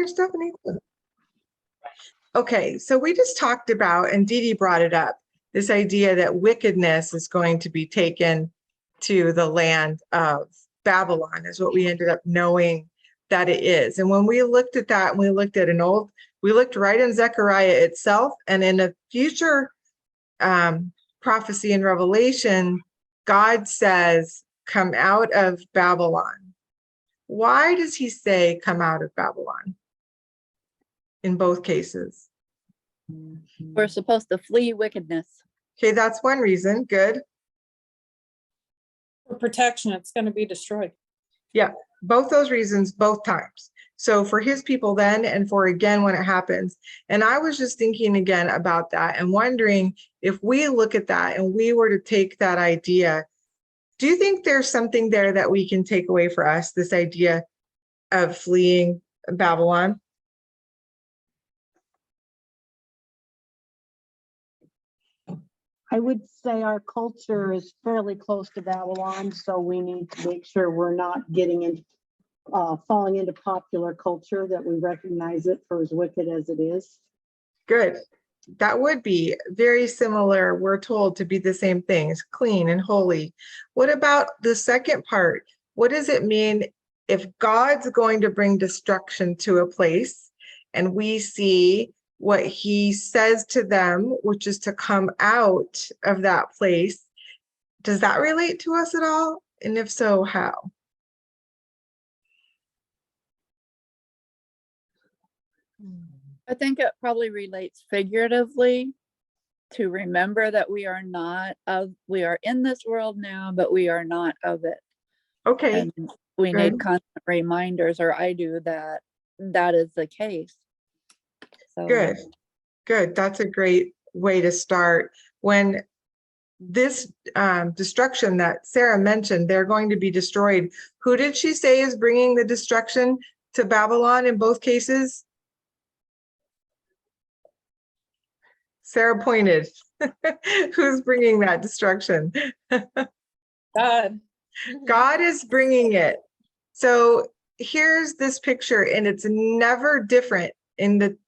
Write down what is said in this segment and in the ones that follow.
there, Stephanie? Okay, so we just talked about, and Dee Dee brought it up, this idea that wickedness is going to be taken to the land of Babylon, is what we ended up knowing that it is. And when we looked at that, we looked at we looked right in Zechariah itself, and in a future prophecy in Revelation, God says, come out of Babylon. Why does he say, come out of Babylon? In both cases. We're supposed to flee wickedness. Okay, that's one reason. Good. For protection, it's going to be destroyed. Yeah, both those reasons, both times. So for his people then, and for again when it happens. And I was just thinking again about that and wondering if we look at that and we were to take that idea, do you think there's something there that we can take away for us, this idea of fleeing Babylon? I would say our culture is fairly close to Babylon, so we need to make sure we're not getting into falling into popular culture, that we recognize it for as wicked as it is. Good. That would be very similar. We're told to be the same things, clean and holy. What about the second part? What does it mean if God's going to bring destruction to a place and we see what he says to them, which is to come out of that place? Does that relate to us at all? And if so, how? I think it probably relates figuratively to remember that we are in this world now, but we are not of it. Okay. And we need constant reminders, or I do, that that is the case. So Good. Good. That's a great way to start. When this destruction that Sarah mentioned, they're going to be destroyed. Who did she say is bringing the destruction to Babylon in both cases? Sarah pointed. Who's bringing that destruction? God. God is bringing it. So here's this picture, and it's never different in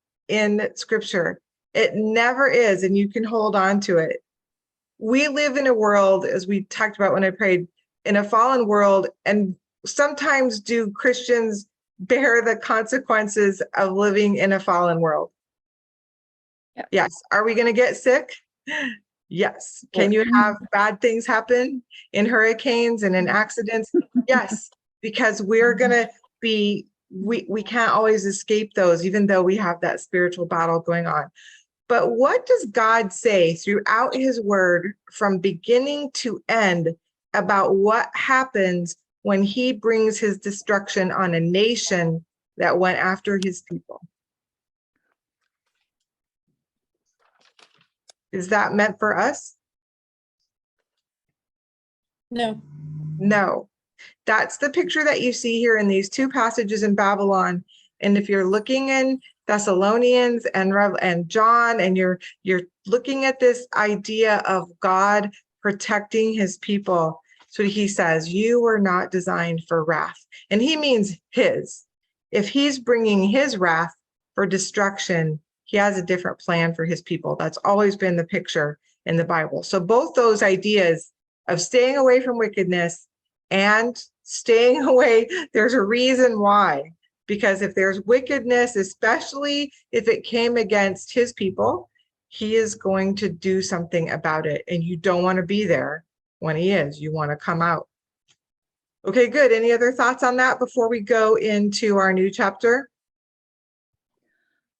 scripture. It never is, and you can hold on to it. We live in a world, as we talked about when I prayed, in a fallen world, and sometimes do Christians bear the consequences of living in a fallen world? Yep. Yes. Are we going to get sick? Yes. Can you have bad things happen in hurricanes and in accidents? Yes, because we're going to be, we can't always escape those, even though we have that spiritual battle going on. But what does God say throughout his word from beginning to end about what happens when he brings his destruction on a nation that went after his people? Is that meant for us? No. No. That's the picture that you see here in these two passages in Babylon. And if you're looking in Thessalonians and John, and you're looking at this idea of God protecting his people, so he says, you were not designed for wrath. And he means his. If he's bringing his wrath for destruction, he has a different plan for his people. That's always been the picture in the Bible. So both those ideas of staying away from wickedness and staying away, there's a reason why. Because if there's wickedness, especially if it came against his people, he is going to do something about it. And you don't want to be there when he is. You want to come out. Okay, good. Any other thoughts on that before we go into our new chapter?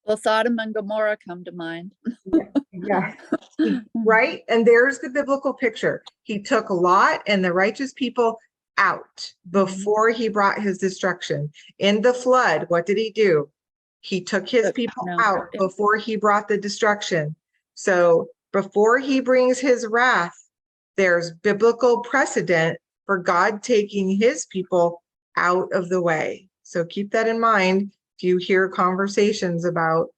well, Sodom and Gomorrah come to mind. Yeah. Right. And there's the biblical picture. He took Lot and the righteous people out before he brought his destruction. In the flood, what did he do? He took his people out before he brought the destruction. So before he brings his wrath, there's biblical precedent for God taking his people out of the way. So keep that in mind if you hear conversations about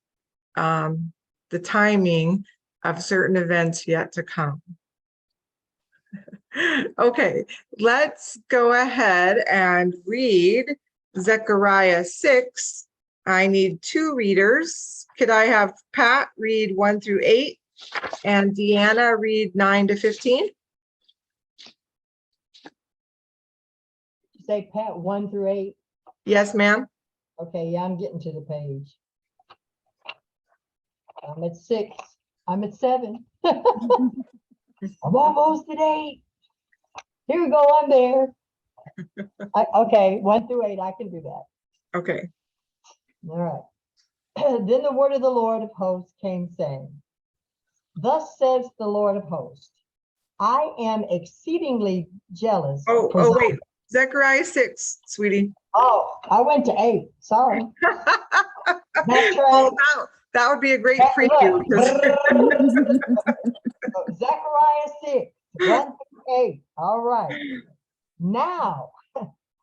the timing of certain events yet to come. Okay, let's go ahead and read Zechariah 6, I need 2 readers. Could I have Pat read 1 through 8 and Deanna read 9 to 15? Say Pat 1 through 8. Yes, ma'am. Okay, yeah, I'm getting to the page. I'm at 6. I'm at 7. I'm almost at 8. Here we go, I'm there. Okay, 1 through 8, I can do that. Okay. All right. Then the word of the Lord of hosts came saying, thus says the Lord of hosts, I am exceedingly jealous. Oh, for oh, Zion." wait. Zechariah 6, sweetie. Oh, I went to 8. Sorry. That's Well, right. that would be a great That- preview. look. Zechariah 6, 1 through 8. All right. Now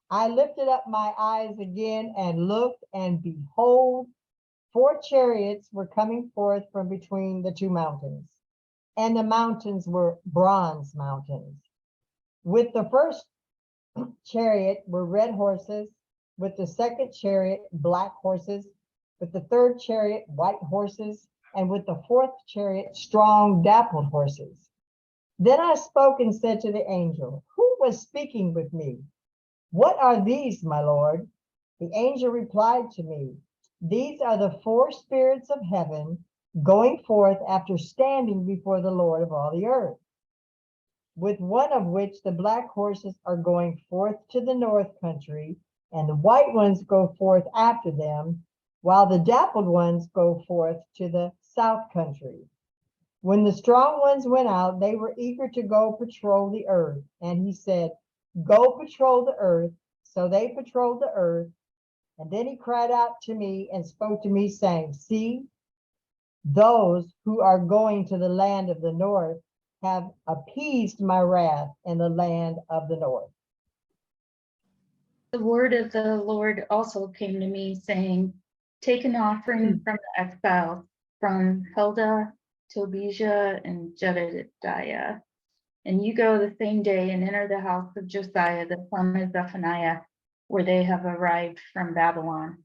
I lifted up my eyes again and looked, and behold, 4 chariots were coming forth from between the 2 mountains, and the mountains were bronze mountains. With the first chariot were red horses, with the second chariot black horses, with the third chariot white horses, and with the fourth chariot strong dappled horses. Then I spoke and said to the angel, who was speaking with me? What are these, my Lord? The angel replied to me, these are the 4 spirits of heaven going forth after standing before the Lord of all the earth, with one of which the black horses are going forth to the north country, and the white ones go forth after them, while the dappled ones go forth to the south country. When the strong ones went out, they were eager to go patrol the earth. And he said, go patrol the earth. So they patrolled the earth. And then he cried out to me and spoke to me, saying, see, those who are going to the land of the north have appeased my wrath in the land of the north. The word of the Lord also came to me, saying, take an offering from the exiles, from Heldah, Tobijah, and Jedediah. And you go the same day and enter the house of Josiah, the son of Zephaniah, where they have arrived from Babylon.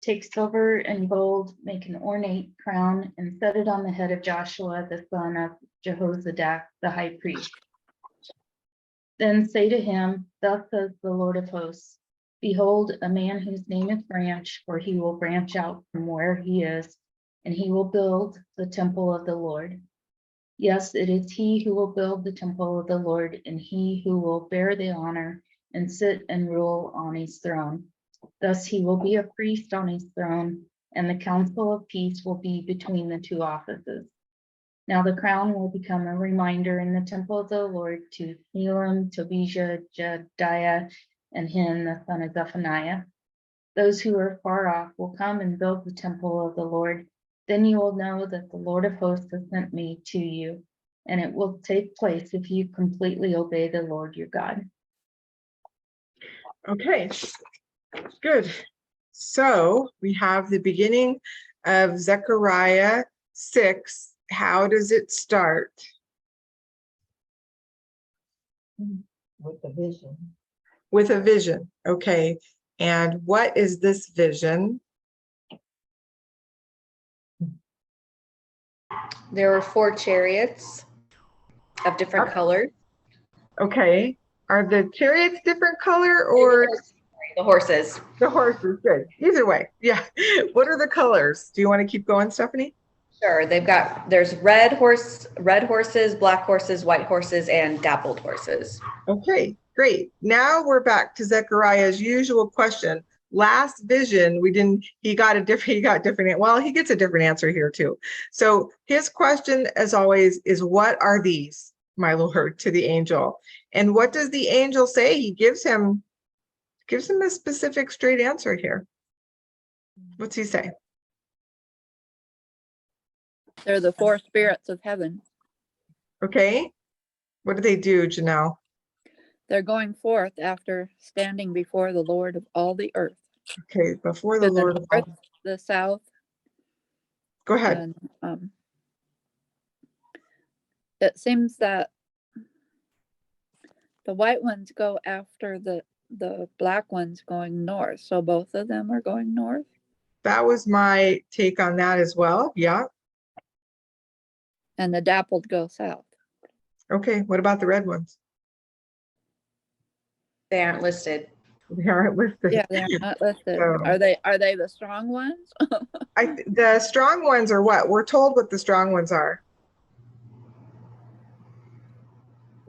Take silver and gold, make an ornate crown, and set it on the head of Joshua, the son of Jehozadak, the high priest. Then say to him, thus says the Lord of hosts, behold, a man whose name is Branch, for he will branch out from where he is, and he will build the temple of the Lord. Yes, it is he who will build the temple of the Lord, and he who will bear the honor and sit and rule on his throne. Thus he will be a priest on his throne, and the council of peace will be between the 2 offices. Now the crown will become a reminder in the temple of the Lord to Elam, Tobijah, Jedediah, and him, the son of Zephaniah. Those who are far off will come and build the temple of the Lord. Then you will know that the Lord of hosts has sent me to you, and it will take place if you completely obey the Lord your God. Okay, good. So we have the beginning of Zechariah 6. How does it start? With the vision. With a vision. Okay. And what is this vision? There were 4 chariots of different colors. Okay. Are the chariots different color or The horses. the horses? Good. Either way. Yeah. What are the colors? Do you want to keep going, Stephanie? Sure, there's red horses, black horses, white horses, and dappled horses. Okay, great. Now we're back to Zechariah's usual question. Last vision, he got different, well, he gets a different answer here too. So his question, as always, is what are these, my Lord, to the angel? And what does the angel say? He gives him a specific straight answer here. What's he say? They're the 4 spirits of heaven. Okay. What do they do, Janelle? They're going forth after standing before the Lord of all the earth. Okay, before To the Lord. north, the south, Go ahead. and it seems that the white ones go after the black ones going north. So both of them are going north. that was my take on that as well. Yeah. And the dappled go south. Okay. What about the red ones? They aren't listed. They aren't listed. Yeah, they're not listed. So- Are they the strong ones? The strong ones are what? We're told what the strong ones are.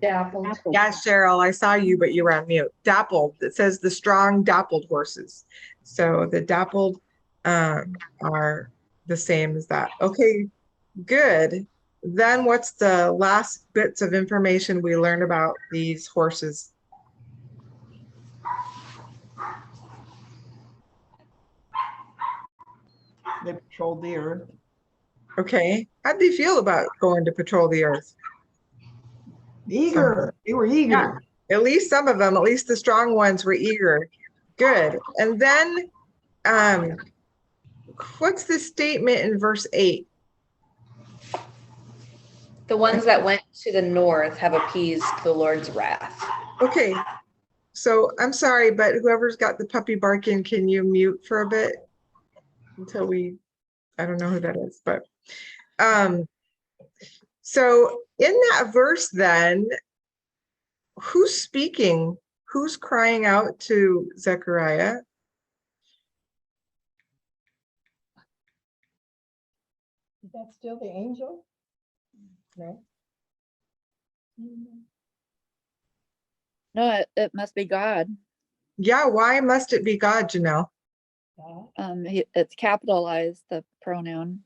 Dappled. Apple. Yeah, Cheryl, I saw you, but you were on mute. Dappled. It says the strong dappled horses. So the dappled are the same as that. Okay, good. Then what's the last bits of information we learn about these horses? They patrolled the earth. Okay, how'd they feel about going to patrol the earth? Eager. They were eager. At least some of them, at least the strong ones were eager. Good. And then what's the statement in verse 8? The ones that went to the north have appeased the Lord's wrath. Okay, so I'm sorry, but whoever's got the puppy barking, can you mute for a bit until I don't know who that is, but so in that verse then, who's speaking? Who's crying out to Zechariah? Is that still the angel? No. No, it must be God. Yeah, why must it be God, Janelle? It's capitalized, the pronoun.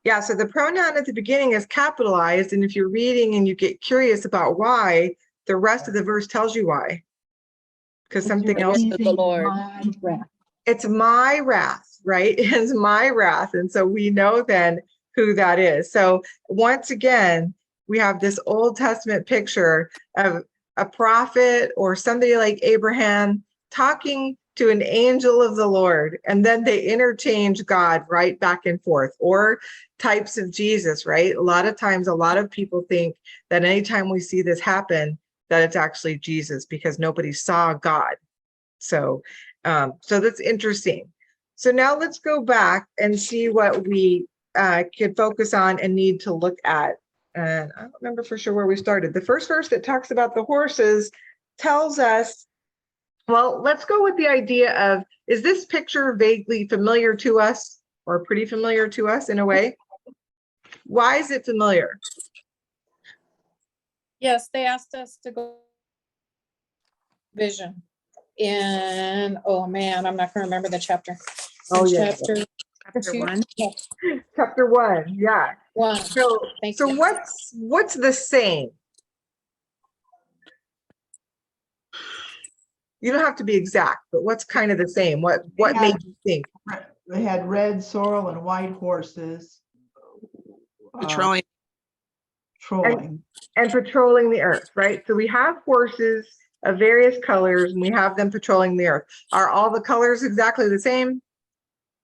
Yeah, so the pronoun at the beginning is capitalized, and if you're reading and you get curious about why, the rest of the verse tells you why. Because something else, Appeasing the Lord. My wrath. it's my wrath, right? It's my wrath. And so we know then who that is. So once again, we have this Old Testament picture of a prophet or somebody like Abraham talking to an angel of the Lord, and then they interchange God right back and forth, or types of Jesus, right? A lot of times, a lot of people think that anytime we see this happen, that it's actually Jesus because nobody saw God. So, so that's interesting. So now let's go back and see what we could focus on and need to look at. And I don't remember for sure where we started. The first verse that talks about the horses tells us, well, let's go with the idea of, is this picture vaguely familiar to us or pretty familiar to us in a way? Why is it familiar? Yes, they asked us to go vision in, oh man, I'm not gonna remember the chapter. Oh, yeah. Chapter two- one. yeah, Chapter 1, yeah. 1. So, Thank so you. what's the same? You don't have to be exact, but what's kind of the same? What made you think? They had red, sorrel, and white horses. Patrolling. Trolling. And patrolling the earth, right? So we have horses of various colors and we have them patrolling the earth. Are all the colors exactly the same?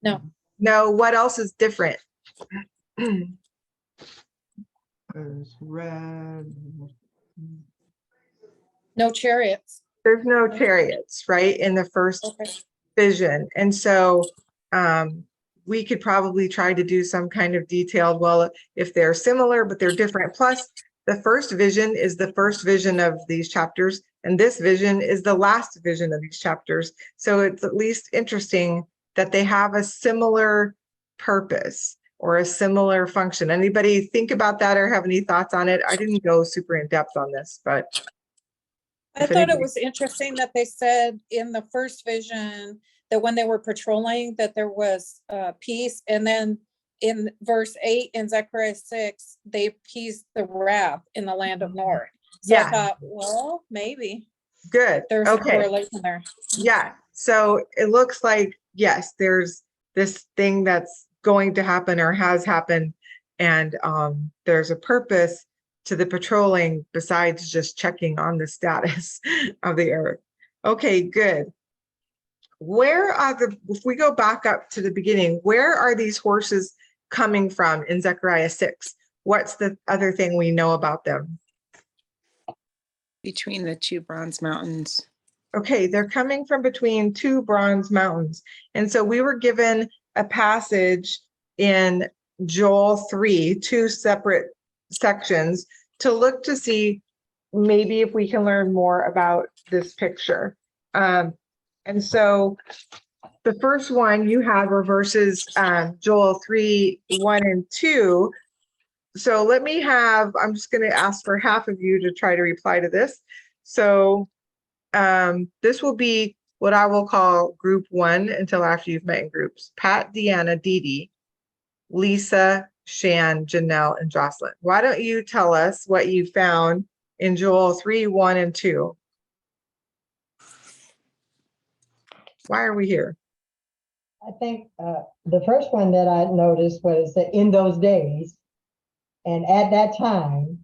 No, No, what else is different? There's red. no chariots. There's no chariots, right, in the first Okay. vision. And so we could probably try to do some kind of detailed, well, if they're similar, but they're different. Plus, the first vision is the first vision of these chapters, and this vision is the last vision of these chapters. So it's at least interesting that they have a similar purpose or a similar function. Anybody think about that or have any thoughts on it? I didn't go super in depth on this, but I if thought it anybody- was interesting that they said in the first vision that when they were patrolling, that there was peace. And then in verse 8 in Zechariah 6, they appeased the wrath in the land of North. So Yeah. I thought, well, maybe Good. there's a Okay. correlation there. Yeah. So it looks like, yes, there's this thing that's going to happen or has happened. And there's a purpose to the patrolling besides just checking on the status of the earth. Okay, good. Where are if we go back up to the beginning, where are these horses coming from in Zechariah 6? What's the other thing we know about them? Between the two bronze mountains. Okay, they're coming from between two bronze mountains. And so we were given a passage in Joel 3, two separate sections, to look to see maybe if we can learn more about this picture. And so the first one you have are verses Joel 3, 1 and 2. So I'm just going to ask for half of you to try to reply to this. So this will be what I will call group 1 until after you've met in groups. Pat, Deanna, Dee Dee, Lisa, Shan, Janelle, and Jocelyn. Why don't you tell us what you found in Joel 3, 1 and 2? Why are we here? I think the first one that I noticed was that in those days, and at that time,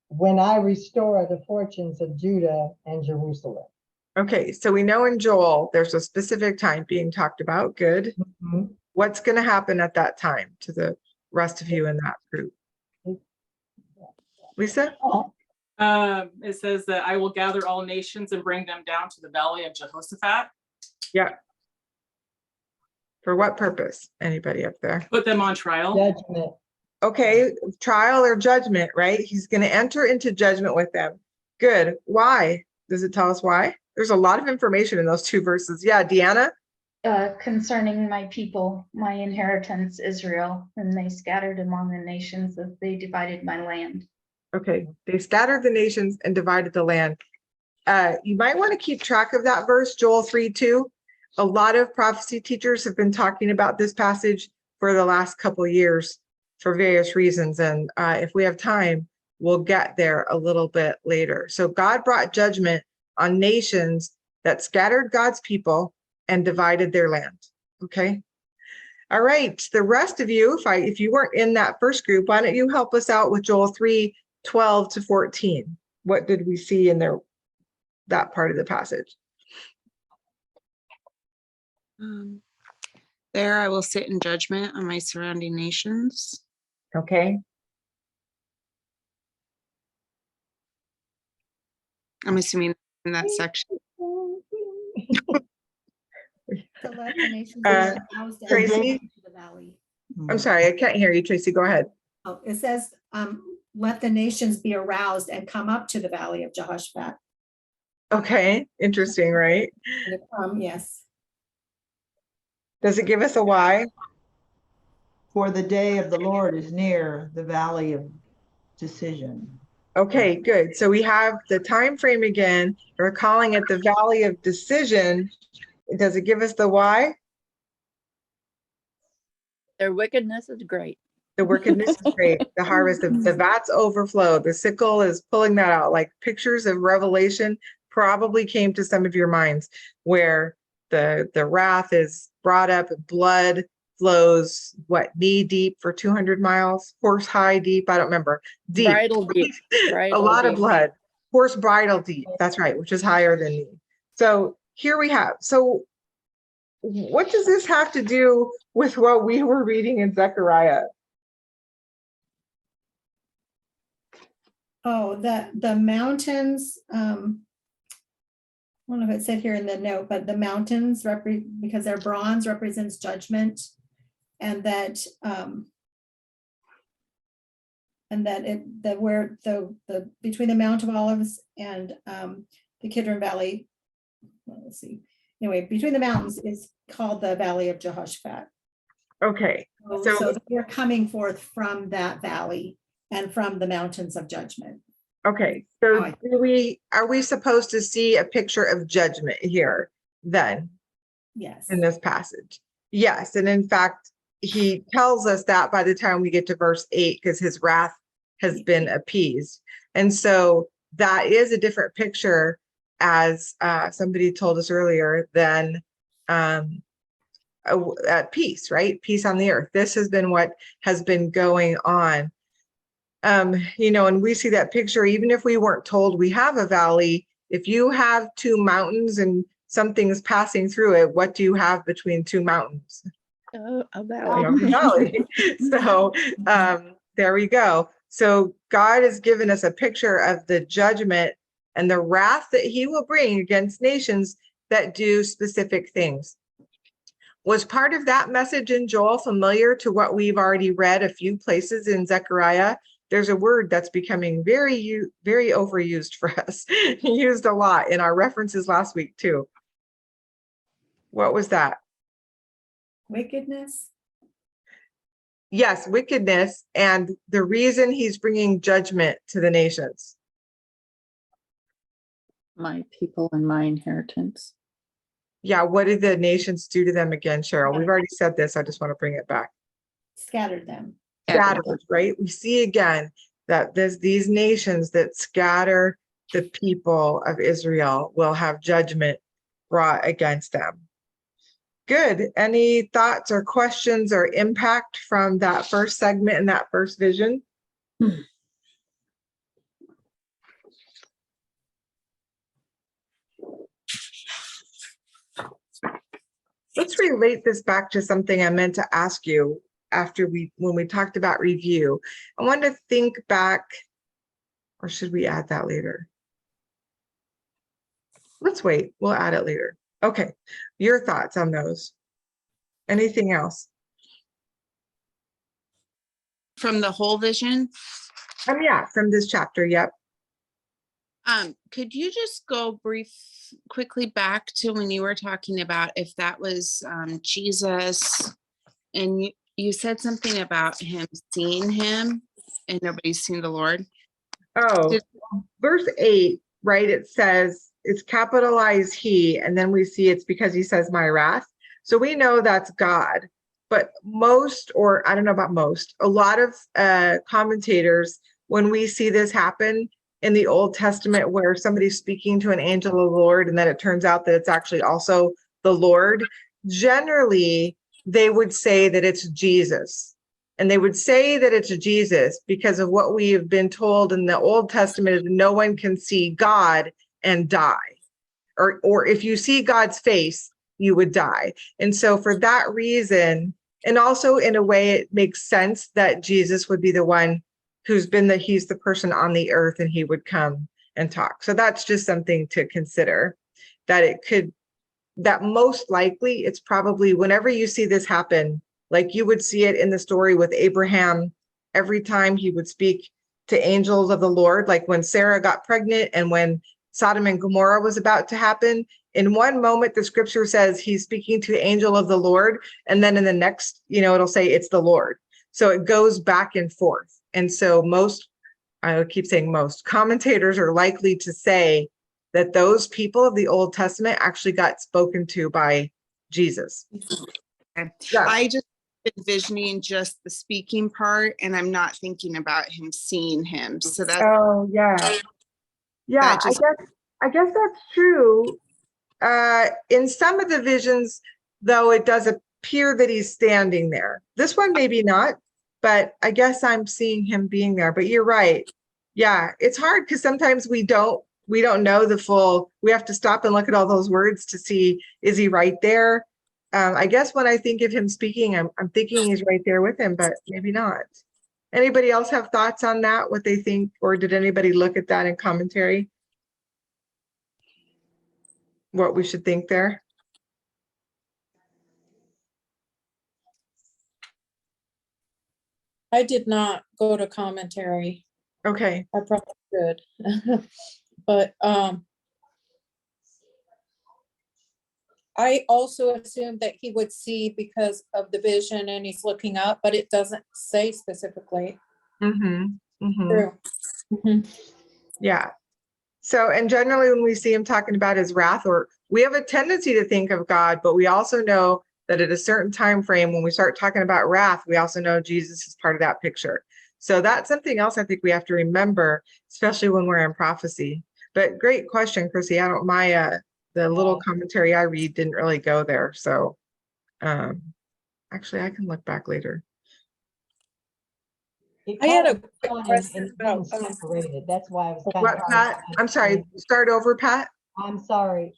when I restore the fortunes of Judah and Jerusalem. Okay, so we know in Joel, there's a specific time being talked about. Good. Mhm. What's going to happen at that time to the rest of you in that group? Lisa? It says that I will gather all nations and bring them down to the valley of Jehoshaphat. Yeah. For what purpose? Anybody up there? Put them on trial. Judgment. Okay, trial or judgment, right? He's going to enter into judgment with them. Good. Why? Does it tell us why? There's a lot of information in those two verses. Yeah, Deanna? Concerning my people, my inheritance, Israel, and they scattered among the nations as they divided my land. Okay, they scattered the nations and divided the land. You might want to keep track of that verse, Joel 3:2. A lot of prophecy teachers have been talking about this passage for the last couple of years for various reasons. And if we have time, we'll get there a little bit later. So God brought judgment on nations that scattered God's people and divided their land. Okay. All right. The rest of you, if you weren't in that first group, why don't you help us out with Joel 3:12 to 14? What did we see in there, that part of the passage? There I will sit in judgment on my surrounding nations. Okay. I'm assuming in that section. To let the nations Uh, be aroused and Tracy? come into the valley. I'm sorry, I can't hear you, Tracy. Go ahead. Oh, it says, let the nations be aroused and come up to the valley of Jehoshaphat. Okay, interesting, right? Yes. Does it give us a why? For the day of the Lord is near, the valley of decision. Okay, good. So we have the time frame again. We're calling it the Valley of Decision. Does it give us the why? Their wickedness is great. The wickedness is great. The harvest, the vats overflow. The sickle is pulling that out. Like pictures of Revelation probably came to some of your minds where the wrath is brought up, blood flows, knee deep for 200 miles, horse high deep, I don't remember. Deep. Bridle deep. A Bridle lot of deep. blood. Horse bridle deep. That's right, which is higher than knee. So here we have. So what does this have to do with what we were reading in Zechariah? Oh, the mountains, I don't know if it said here in the note, but the mountains because their bronze represents judgment, and that where the between the Mount of Olives and the Kidron Valley, let's see. Anyway, between the mountains is called the Valley of Jehoshaphat. Okay. So we're coming forth from that valley and from the mountains of judgment. Okay, so are we supposed to see a picture of judgment here then Yes. in this passage? Yes, and in fact, he tells us that by the time we get to verse 8, because his wrath has been appeased. And so that is a different picture, as somebody told us earlier, than at peace, right? Peace on the earth. This has been what has been going on. And we see that picture, even if we weren't told we have a valley, if you have two mountains and something's passing through it, what do you have between two mountains? A valley. A valley. So there we go. So God has given us a picture of the judgment and the wrath that he will bring against nations that do specific things. Was part of that message in Joel familiar to what we've already read a few places in Zechariah? There's a word that's becoming very overused for us, used a lot in our references last week too. What was that? Wickedness. Yes, wickedness, and the reason he's bringing judgment to the nations. My people and my inheritance. Yeah, what did the nations do to them again, Cheryl? We've already said this. I just want to bring it back. Scattered them. Scattered, right? We see again that there's these nations that scatter the people of Israel will have judgment brought against them. Good. Any thoughts or questions or impact from that first segment and that first vision? Let's relate this back to something I meant to ask you after when we talked about review. I want to think back, or should we add that later? Let's wait. We'll add it later. Okay. Your thoughts on those? Anything else? From the whole vision, Yeah, from this chapter. Yep. could you just go quickly back to when you were talking about if that was Jesus, and you said something about him seeing him and nobody's seen the Lord? Oh, verse 8, right? It says it's capitalized he, and then we see it's because he says my wrath. So we know that's God. But most, or I don't know about most, a lot of commentators, when we see this happen in the Old Testament where somebody's speaking to an angel of the Lord and then it turns out that it's actually also the Lord, generally they would say that it's Jesus. And they would say that it's Jesus because of what we have been told in the Old Testament is no one can see God and die. Or if you see God's face, you would die. And so for that reason, and also in a way, it makes sense that Jesus would be the one he's the person on the earth and he would come and talk. So that's just something to consider, that most likely it's probably whenever you see this happen, like you would see it in the story with Abraham, every time he would speak to angels of the Lord, like when Sarah got pregnant and when Sodom and Gomorrah was about to happen. In one moment, the scripture says he's speaking to the angel of the Lord. And then in the next, it'll say it's the Lord. So it goes back and forth. And so I keep saying most commentators are likely to say that those people of the Old Testament actually got spoken to by Jesus. Okay. Yeah. I just envisioning just the speaking part, and I'm not thinking about him seeing him. So that's I guess that's true. In some of the visions, though, it does appear that he's standing there. This one, maybe not, but I guess I'm seeing him being there. But you're right. Yeah, it's hard because sometimes we don't know the full. We have to stop and look at all those words to see, is he right there? I guess when I think of him speaking, I'm thinking he's right there with him, but maybe not. Anybody else have thoughts on that, what they think, or did anybody look at that in commentary? What we should think there? I did not go to commentary. Okay. I probably could. But I also assumed that he would see because of the vision and he's looking up, but it doesn't say specifically. True. Yeah. So, and generally when we see him talking about his wrath, or we have a tendency to think of God, but we also know that at a certain time frame, when we start talking about wrath, we also know Jesus is part of that picture. So that's something else I think we have to remember, especially when we're in prophecy. But great question, Chrissy. The little commentary I read didn't really go there. So actually I can look back later. I had a quick question about separated. That's why I was kind What, of. Pat? I'm sorry. Start over, Pat. I'm sorry.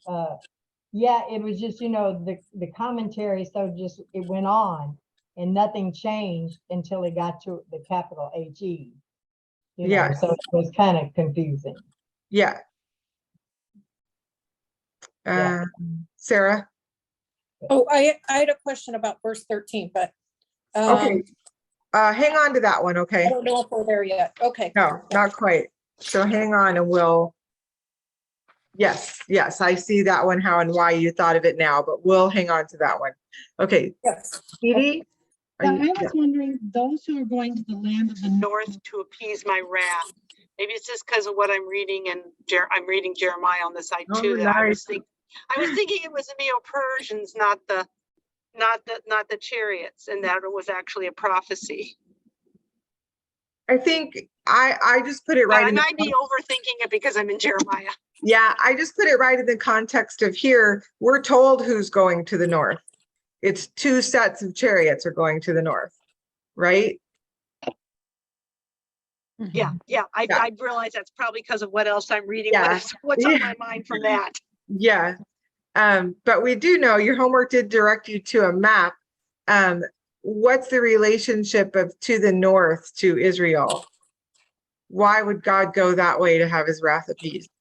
Yeah, it was just, the commentary, so just, it went on and nothing changed until it got to the capital HE. Yeah. So it was kind of confusing. Yeah. Yeah. Sarah? Oh, I had a question about verse 13, but Okay, hang on to that one, I okay? don't know if we're there yet. Okay. No, not quite. So hang on and we'll, yes, I see that one, how and why you thought of it now, but we'll hang on to that one. Okay, Yes. Edie? are Yeah, you- I was wondering, those who are going to the land of the north to appease my wrath. Maybe it's just because of what I'm reading and I'm reading Jeremiah on the side Oh, too. That nice. I was thinking it was the Medo-Persians, not the chariots, and that it was actually a prophecy. I think I just put it right I in the, might be overthinking it because I'm in Jeremiah. yeah, I just put it right in the context of here. We're told who's going to the north. It's 2 sets of chariots are going to the north, right? Yeah, Yeah. I realize that's probably because of what else I'm reading. Yeah. What's Yeah. on my mind from that? Yeah. But we do know your homework did direct you to a map. What's the relationship of to the north to Israel? Why would God go that way to have his wrath appeased?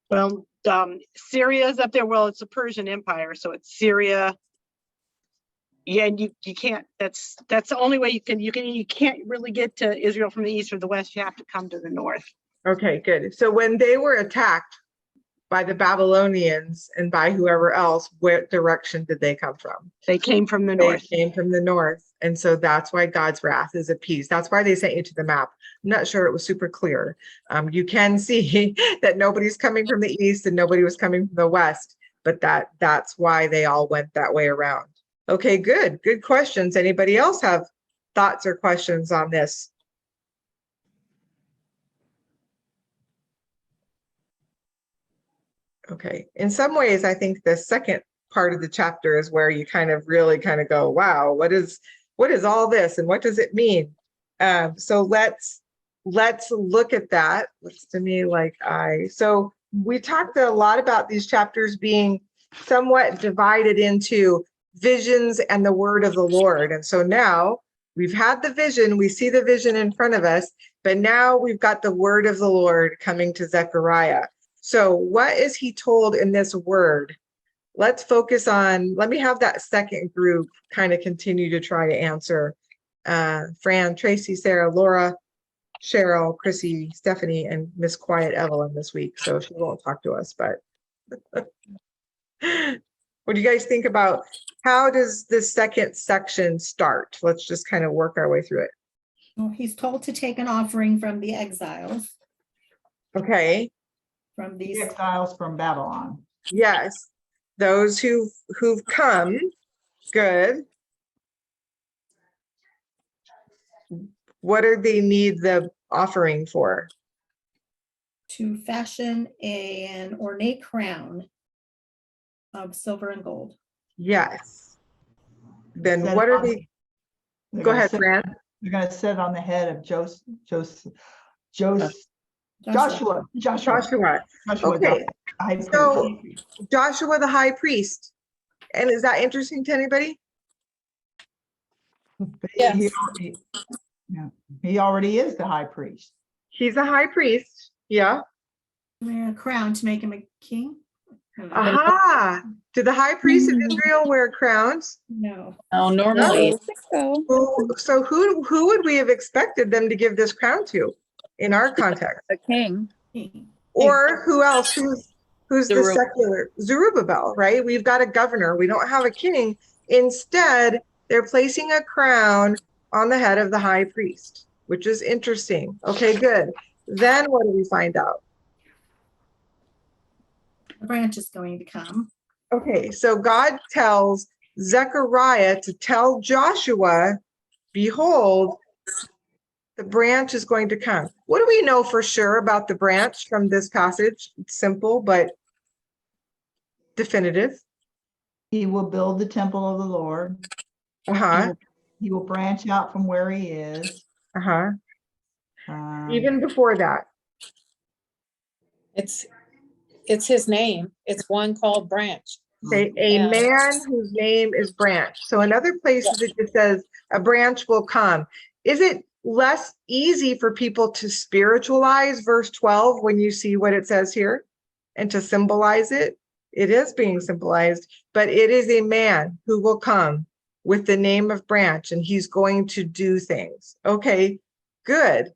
Well, Syria's up there. Well, it's a Persian Empire, so it's Syria. Yeah, and you can't. That's the only way you can't really get to Israel from the east or the west. You have to come to the north. Okay, good. So when they were attacked by the Babylonians and by whoever else, what direction did they come from? They came from the They north. came from the north. And so that's why God's wrath is appeased. That's why they sent you to the map. I'm not sure it was super clear. You can see that nobody's coming from the east and nobody was coming from the west, but that's why they all went that way around. Okay, good questions. Anybody else have thoughts or questions on this? Okay, in some ways, I think the second part of the chapter is where you really go, wow, what is all this and what does it mean? So let's look at that. Looks to me like so we talked a lot about these chapters being somewhat divided into visions and the word of the Lord. And so now we've had the vision, we see the vision in front of us, but now we've got the word of the Lord coming to Zechariah. So what is he told in this word? Let's focus on, let me have that second group kind of continue to try to answer. Fran, Tracy, Sarah, Laura, Cheryl, Chrissy, Stephanie, and Miss Quiet Evelyn this week. So she won't talk to us, but what do you guys think about how does this second section start? Let's just kind of work our way through it. Well, he's told to take an offering from the exiles, Okay. from The these, exiles from Babylon. Yes. Those who've come. Good. What do they need the offering for? to fashion an ornate crown of silver and gold. Yes. Then Set what it are on- they? they're Go gonna ahead, sit- Fran. You're gonna sit on the head of Joshua. Joshua. Okay. high priest. So Joshua the high priest. And is that interesting to anybody? Yes. He already is the high priest. He's a high priest. Yeah. Wear a crown to make him a king? I don't know. Aha. Do the high priests of Israel wear crowns? No. Oh, normally. So who would we have expected them to give this crown to in our context? A king. Or who else? Who's the Zerubbabel. secular? Zerubbabel, right? We've got a governor. We don't have a king. Instead, they're placing a crown on the head of the high priest, which is interesting. Okay, good. Then what do we find out? The branch is going to come. Okay, so God tells Zechariah to tell Joshua, behold, the branch is going to come. What do we know for sure about the branch from this passage? It's simple, but definitive. He will build the temple of the Lord. Uh-huh, He will branch out from where he is. uh-huh. Um, Even before that. It's his name. It's one called Branch. Say a Yeah. man whose name is branch. So in other places it just says a branch will come. Is it less easy for people to spiritualize verse 12 when you see what it says here and to symbolize it. It is being symbolized, but it is a man who will come with the name of Branch, and he's going to do things. Okay, good.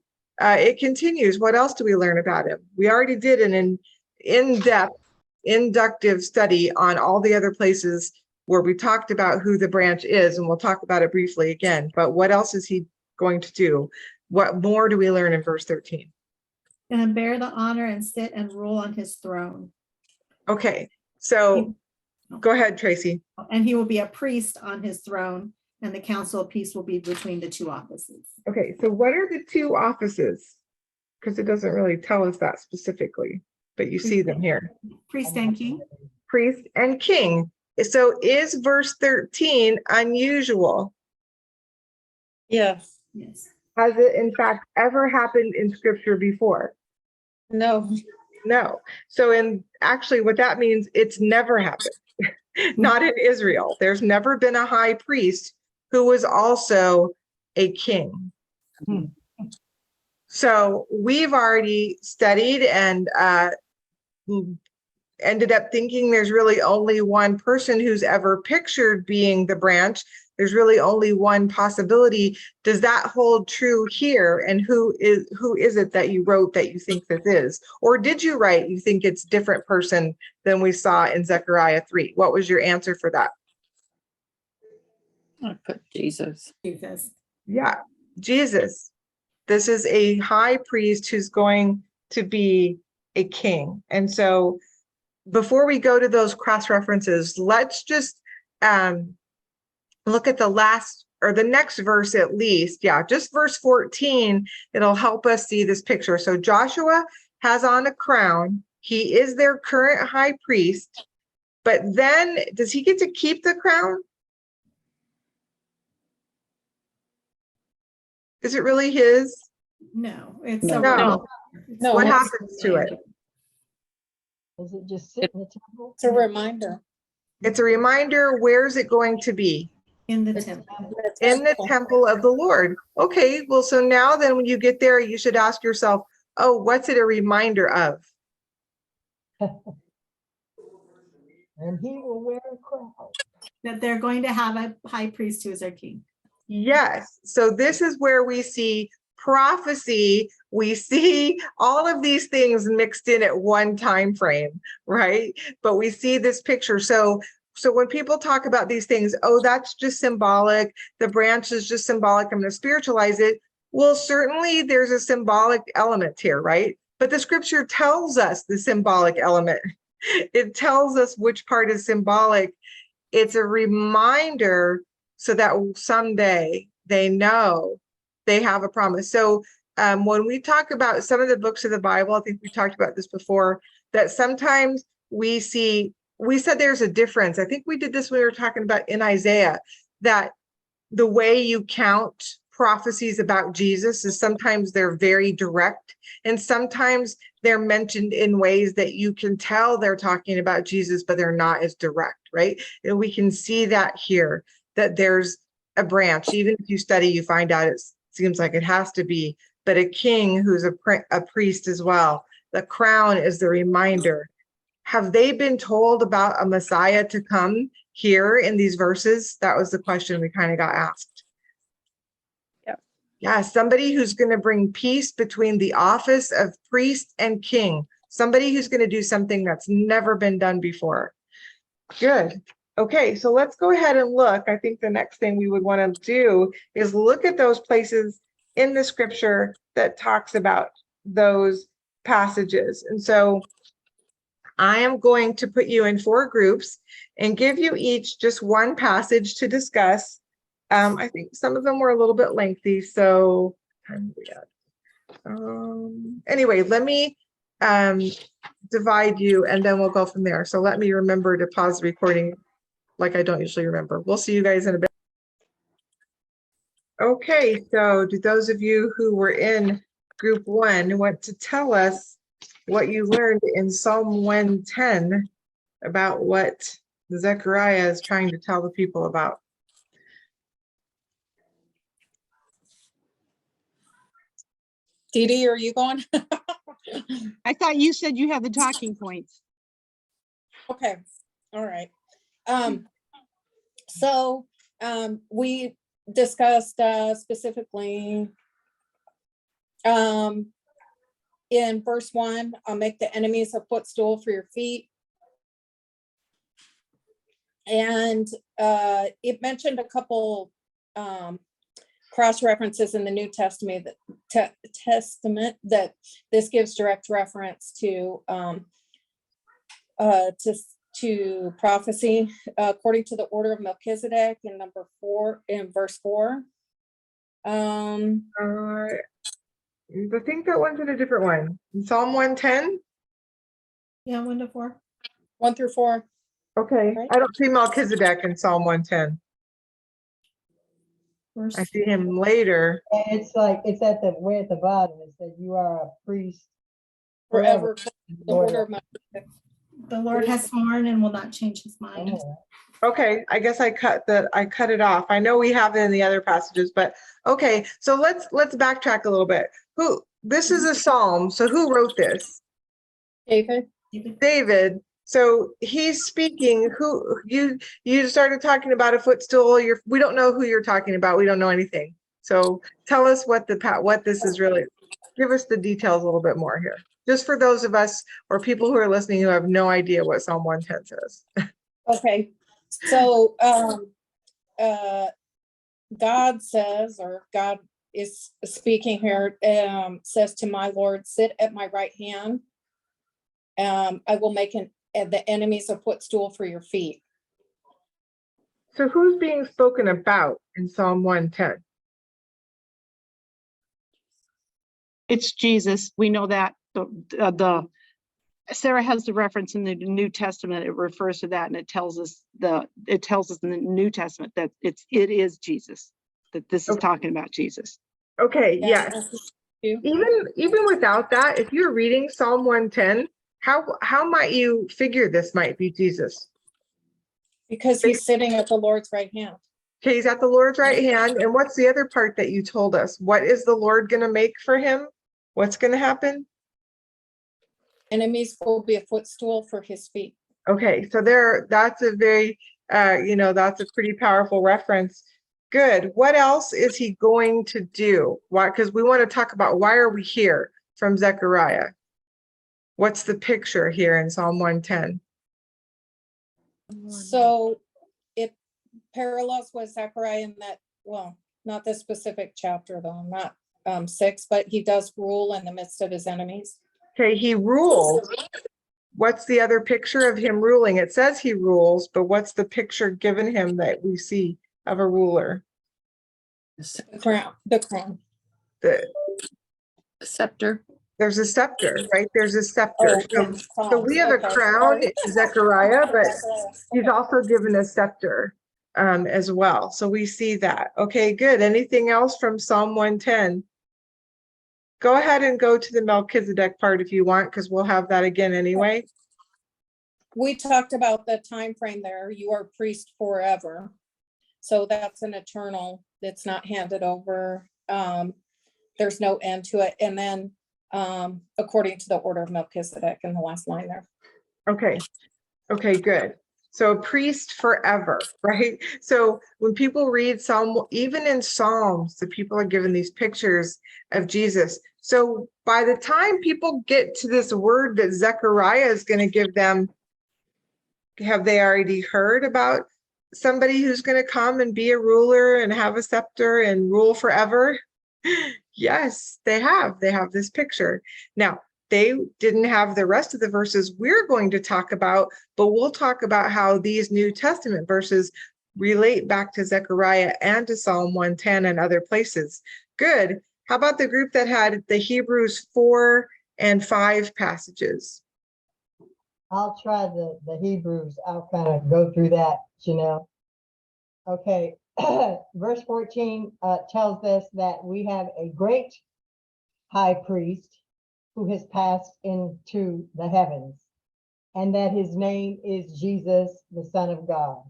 It continues. What else do we learn about him? We already did an in-depth, inductive study on all the other places where we talked about who the branch is, and we'll talk about it briefly again. But what else is he going to do? What more do we learn in verse 13? And bear the honor and sit and rule on his throne. Okay, so go ahead, Tracy. And he will be a priest on his throne, and the council of peace will be between the two offices. Okay, so what are the two offices? Because it doesn't really tell us that specifically, but you see them here. Priest and king. Priest and king. So is verse 13 unusual? Yes. Yes. Has it in fact ever happened in scripture before? No. No. So actually what that means, it's never happened. Not in Israel. There's never been a high priest who was also a king. So we've already studied and ended up thinking there's really only one person who's ever pictured being the branch. There's really only one possibility. Does that hold true here? And who is it that you wrote that you think this is? Or did you write you think it's a different person than we saw in Zechariah 3? What was your answer for that? I put Jesus. Jesus. Yeah, Jesus. This is a high priest who's going to be a king. And so before we go to those cross references, let's just look at the last or the next verse at least. Yeah, just verse 14. It'll help us see this picture. So Joshua has on a crown. He is their current high priest. But then does he get to keep the crown? Is it really his? No, it's No. No. No, What it's- happens to it? Does it just sit in the temple? It's a reminder. It's a reminder. Where's it going to be? in the temple. In the temple of the Lord. Okay, well, so now then when you get there, you should ask yourself, oh, what's it a reminder of? And he will wear a crown. That they're going to have a high priest who is their king. Yes, so this is where we see prophecy. We see all of these things mixed in at one time frame, right? But we see this picture. So when people talk about these things, oh, that's just symbolic. The branch is just symbolic. I'm going to spiritualize it. Well, certainly there's a symbolic element here, right? But the scripture tells us the symbolic element. It tells us which part is symbolic. It's a reminder so that someday they know they have a promise. So when we talk about some of the books of the Bible, I think we talked about this before, that sometimes we said there's a difference. I think we did this when we were talking about in Isaiah, that the way you count prophecies about Jesus is sometimes they're very direct, and sometimes they're mentioned in ways that you can tell they're talking about Jesus, but they're not as direct, right? And we can see that here, that there's a branch. Even if you study, you find out it seems like it has to be, but a king who's a priest as well. The crown is the reminder. Have they been told about a Messiah to come here in these verses? That was the question we kind of got asked. Yep. Yeah, somebody who's going to bring peace between the office of priest and king. Somebody who's going to do something that's never been done before. Good. Okay, so let's go ahead and look. I think the next thing we would want to do is look at those places in the scripture that talks about those passages. And so I am going to put you in 4 groups and give you each just one passage to discuss. I think some of them were a little bit lengthy, so anyway, let me divide you and then we'll go from there. So let me remember to pause the recording like I don't usually remember. We'll see you guys in a bit. Okay, so do those of you who were in group 1 want to tell us what you learned in Psalm 110 about what Zechariah is trying to tell the people about? Dee Dee, are you going? I thought you said you had the talking points. Okay, all right. So we discussed specifically in verse 1, I'll make the enemies a footstool for your feet. And it mentioned a couple cross references in the New Testament that this gives direct reference to prophecy according to the order of Melchizedek in verse 4. I think that one's in a different one. Psalm 110. Yeah, 1 to 4. 1 through 4. Okay, Right. I don't see Melchizedek in Psalm 110. Verse I see him later. And it's like, it's at the, way at the bottom, it said you are a priest Forever, the Lord. order of Melchizedek. The Lord has sworn and will not change his mind. Okay, I guess I cut it off. I know we have it in the other passages, but okay, so let's backtrack a little bit. This is a psalm, so who wrote this? David. David. So he's speaking. Who you started talking about a footstool. We don't know who you're talking about. We don't know anything. So tell us what this is really. Give us the details a little bit more here, just for those of us or people who are listening who have no idea what Psalm 110 says. Okay, so God says, or God is speaking here, says to my Lord, sit at my right hand. I will make the enemies a footstool for your feet. So who's being spoken about in Psalm 110? It's Jesus. We know that. Sarah has the reference in the New Testament. It refers to that, and it tells us in the New Testament that it is Jesus, that this is talking about Jesus. Okay, Yeah. yes. Even without that, if you're reading Psalm 110, how might you figure this might be Jesus? Because he's sitting at the Lord's right hand. Okay, he's at the Lord's right hand. And what's the other part that you told us? What is the Lord going to make for him? What's going to happen? Enemies will be a footstool for his feet. Okay, so that's a very, that's a pretty powerful reference. Good. What else is he going to do? Why? Because we want to talk about why are we here from Zechariah? What's the picture here in Psalm 110? So it parallels with Zechariah in that, well, not this specific chapter though, not 6, but he does rule in the midst of his enemies. Okay, he rules. What's the other picture of him ruling? It says he rules, but what's the picture given him that we see of a ruler? The crown. The Scepter. There's a scepter, right? There's a scepter. Oh, So we have a crown in Zechariah, but he's also given a scepter as well. So we see that. Okay, good. Anything else from Psalm 110? Go ahead and go to the Melchizedek part if you want, because we'll have that again anyway. We talked about the time frame there. You are priest forever. So that's an eternal, it's not handed over. There's no end to it. And then according to the order of Melchizedek in the last line there. Okay, good. So priest forever, right? So when people read Psalm, even in Psalms, the people are given these pictures of Jesus. So by the time people get to this word that Zechariah is going to give them, have they already heard about somebody who's going to come and be a ruler and have a scepter and rule forever? Yes, they have. They have this picture. Now, they didn't have the rest of the verses we're going to talk about, but we'll talk about how these New Testament verses relate back to Zechariah and to Psalm 110 and other places. Good. How about the group that had the Hebrews 4 and 5 passages? I'll try the Hebrews. I'll kind of go through that, Okay, verse 14 tells us that we have a great high priest who has passed into the heavens, and that his name is Jesus, the Son of God.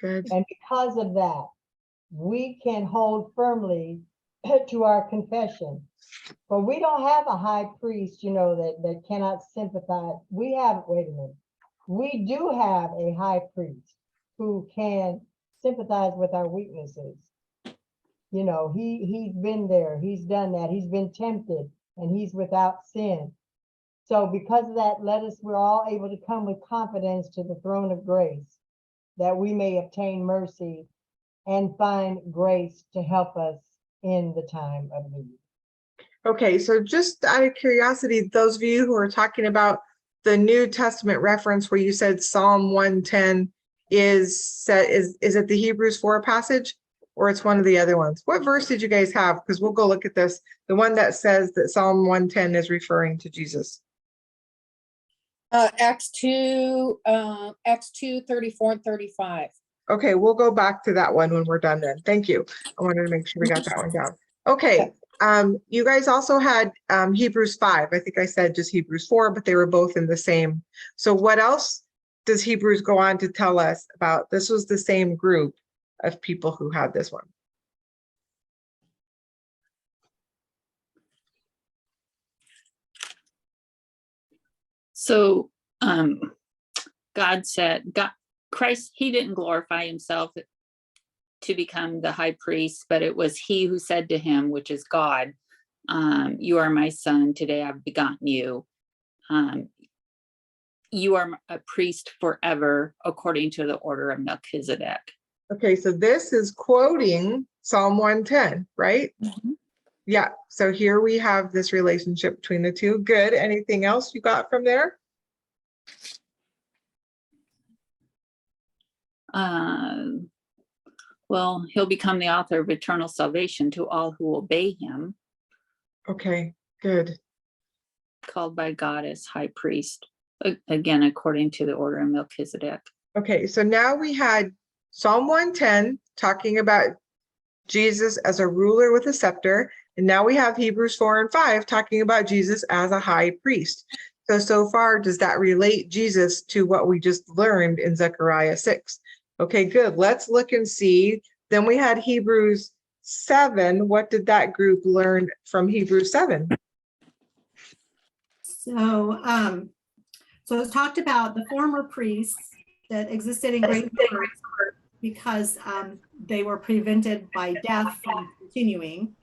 Good. And because of that, we can hold firmly to our confession But we don't have a high priest, that cannot sympathize. We have, wait a minute. We do have a high priest who can sympathize with our weaknesses. He's been there, he's done that, he's been tempted, and he's without sin. So because of that, we're all able to come with confidence to the throne of grace, that we may obtain mercy and find grace to help us in the time of need. Okay, so just out of curiosity, those of you who are talking about the New Testament reference where you said Psalm 110 is it the Hebrews 4 passage, or it's one of the other ones? What verse did you guys have? Because we'll go look at this. The one that says that Psalm 110 is referring to Jesus. Acts 2, 34 and 35. Okay, we'll go back to that one when we're done then. Thank you. I wanted to make sure we got that one down. Okay, you guys also had Hebrews 5. I think I said just Hebrews 4, but they were both in the same. So what else does Hebrews go on to tell us about? This was the same group of people who had this one. So God said, Christ, he didn't glorify himself to become the high priest, but it was he who said to him, which is God, you are my son, today I've begotten you. You are a priest forever, according to the order of Melchizedek. Okay, so this is quoting Psalm 110, right? Mm-hmm. Yeah, so here we have this relationship between the two. Good. Anything else you got from there? Well, he'll become the author of eternal salvation to all who obey him. Okay, good. Called by God as high priest, again, according to the order of Melchizedek. Okay, so now we had Psalm 110 talking about Jesus as a ruler with a scepter, and now we have Hebrews 4 and 5 talking about Jesus as a high priest. So far, does that relate Jesus to what we just learned in Zechariah 6? Okay, good. Let's look and see. Then we had Hebrews 7. What did that group learn from Hebrews 7? So, so it's talked about the former priests that existed in great numbers because they were prevented by death from continuing.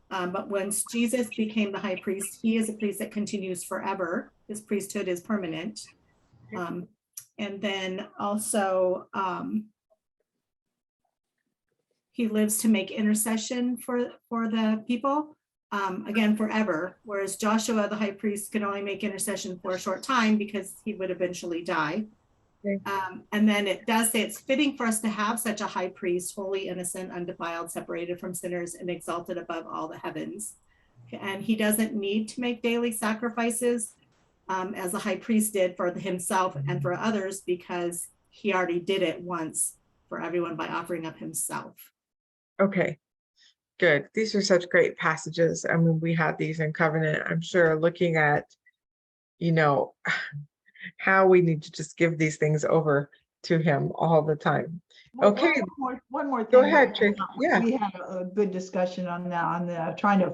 But once Jesus became the high priest, he is a priest that continues forever. His priesthood is permanent. And then also, he lives to make intercession for the people, again, forever. Whereas Joshua, the high priest, could only make intercession for a short time because he would eventually die. Okay. And then it does say it's fitting for us to have such a high priest, holy, innocent, undefiled, separated from sinners, and exalted above all the heavens. And he doesn't need to make daily sacrifices as the high priest did for himself and for others, because he already did it once for everyone by offering up himself. Okay, good. These are such great passages. I mean, we had these in covenant, I'm sure, looking at, how we need to just give these things over to him all the time. Okay. One more thing. Go ahead, Tracy. Yeah. We had a good discussion on that, on trying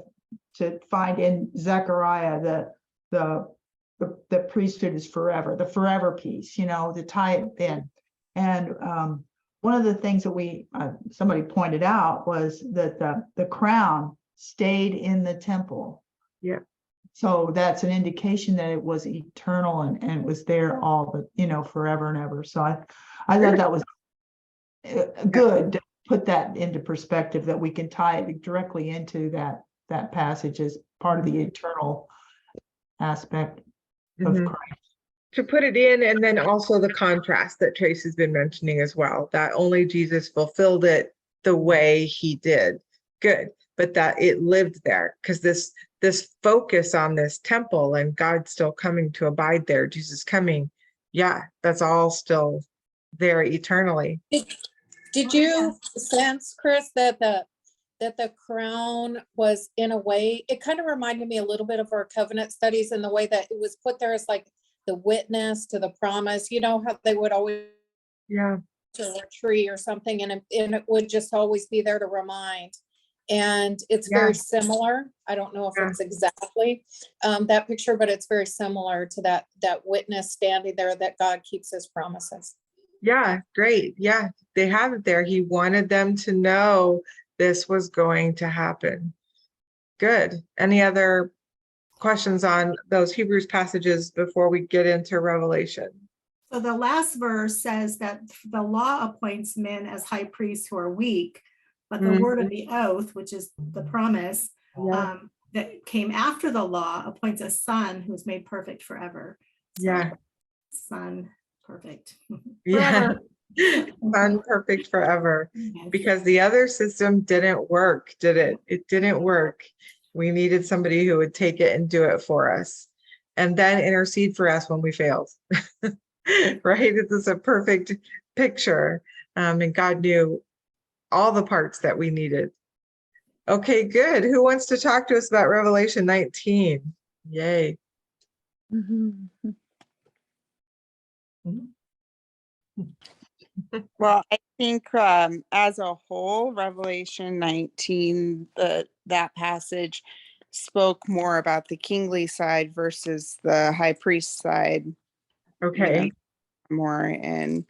to find in Zechariah the priesthood is forever, the forever piece, to tie it in. And one of the things that somebody pointed out was that the crown stayed in the temple. Yeah. So that's an indication that it was eternal and it was there all the, forever and ever. So I thought that was good to put that into perspective, that we can tie it directly into that passage as part of the eternal aspect of Christ. To put it in, and then also the contrast that Tracy's been mentioning as well, that only Jesus fulfilled it the way he did. Good, but that it lived there, because this focus on this temple and God still coming to abide there, Jesus coming, yeah, that's all still there eternally. Did you sense, Chris, that the crown was, in a way, it kind of reminded me a little bit of our covenant studies in the way that it was put there as like the witness to the promise, how they would always to a tree or something, and it would just always be there to remind. And it's Yeah. very similar. I don't know if Yeah. it's exactly that picture, but it's very similar to that witness standing there that God keeps his promises. Yeah, great. Yeah, they have it there. He wanted them to know this was going to happen. Good. Any other questions on those Hebrews passages before we get into Revelation? So the last verse says that the law appoints men as high priests who are weak, but the word of the oath, which is the promise, Yeah. that came after the law, appoints a son who's made perfect forever. So, Yeah. son perfect. Yeah. Forever. Son perfect forever. Yes. Because the other system didn't work, did it? It didn't work. We needed somebody who would take it and do it for us and then intercede for us when we failed. Right? This is a perfect picture. And God knew all the parts that we needed. Okay, good. Who wants to talk to us about Revelation 19? Yay. Well, I think as a whole, Revelation 19, that passage spoke more about the kingly side versus the high priest side. Okay. More in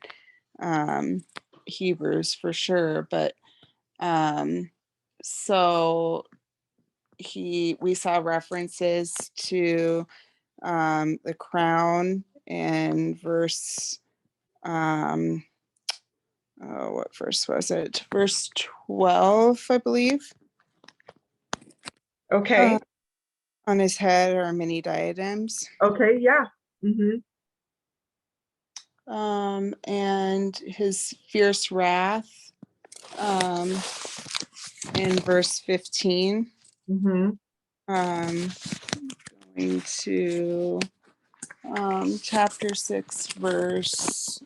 Hebrews for sure, but so we saw references to the crown in verse what verse was it? Verse 12, I believe. Okay. On his head are many diadems. Okay, yeah. And his fierce wrath in verse 15. Going to chapter 6, verse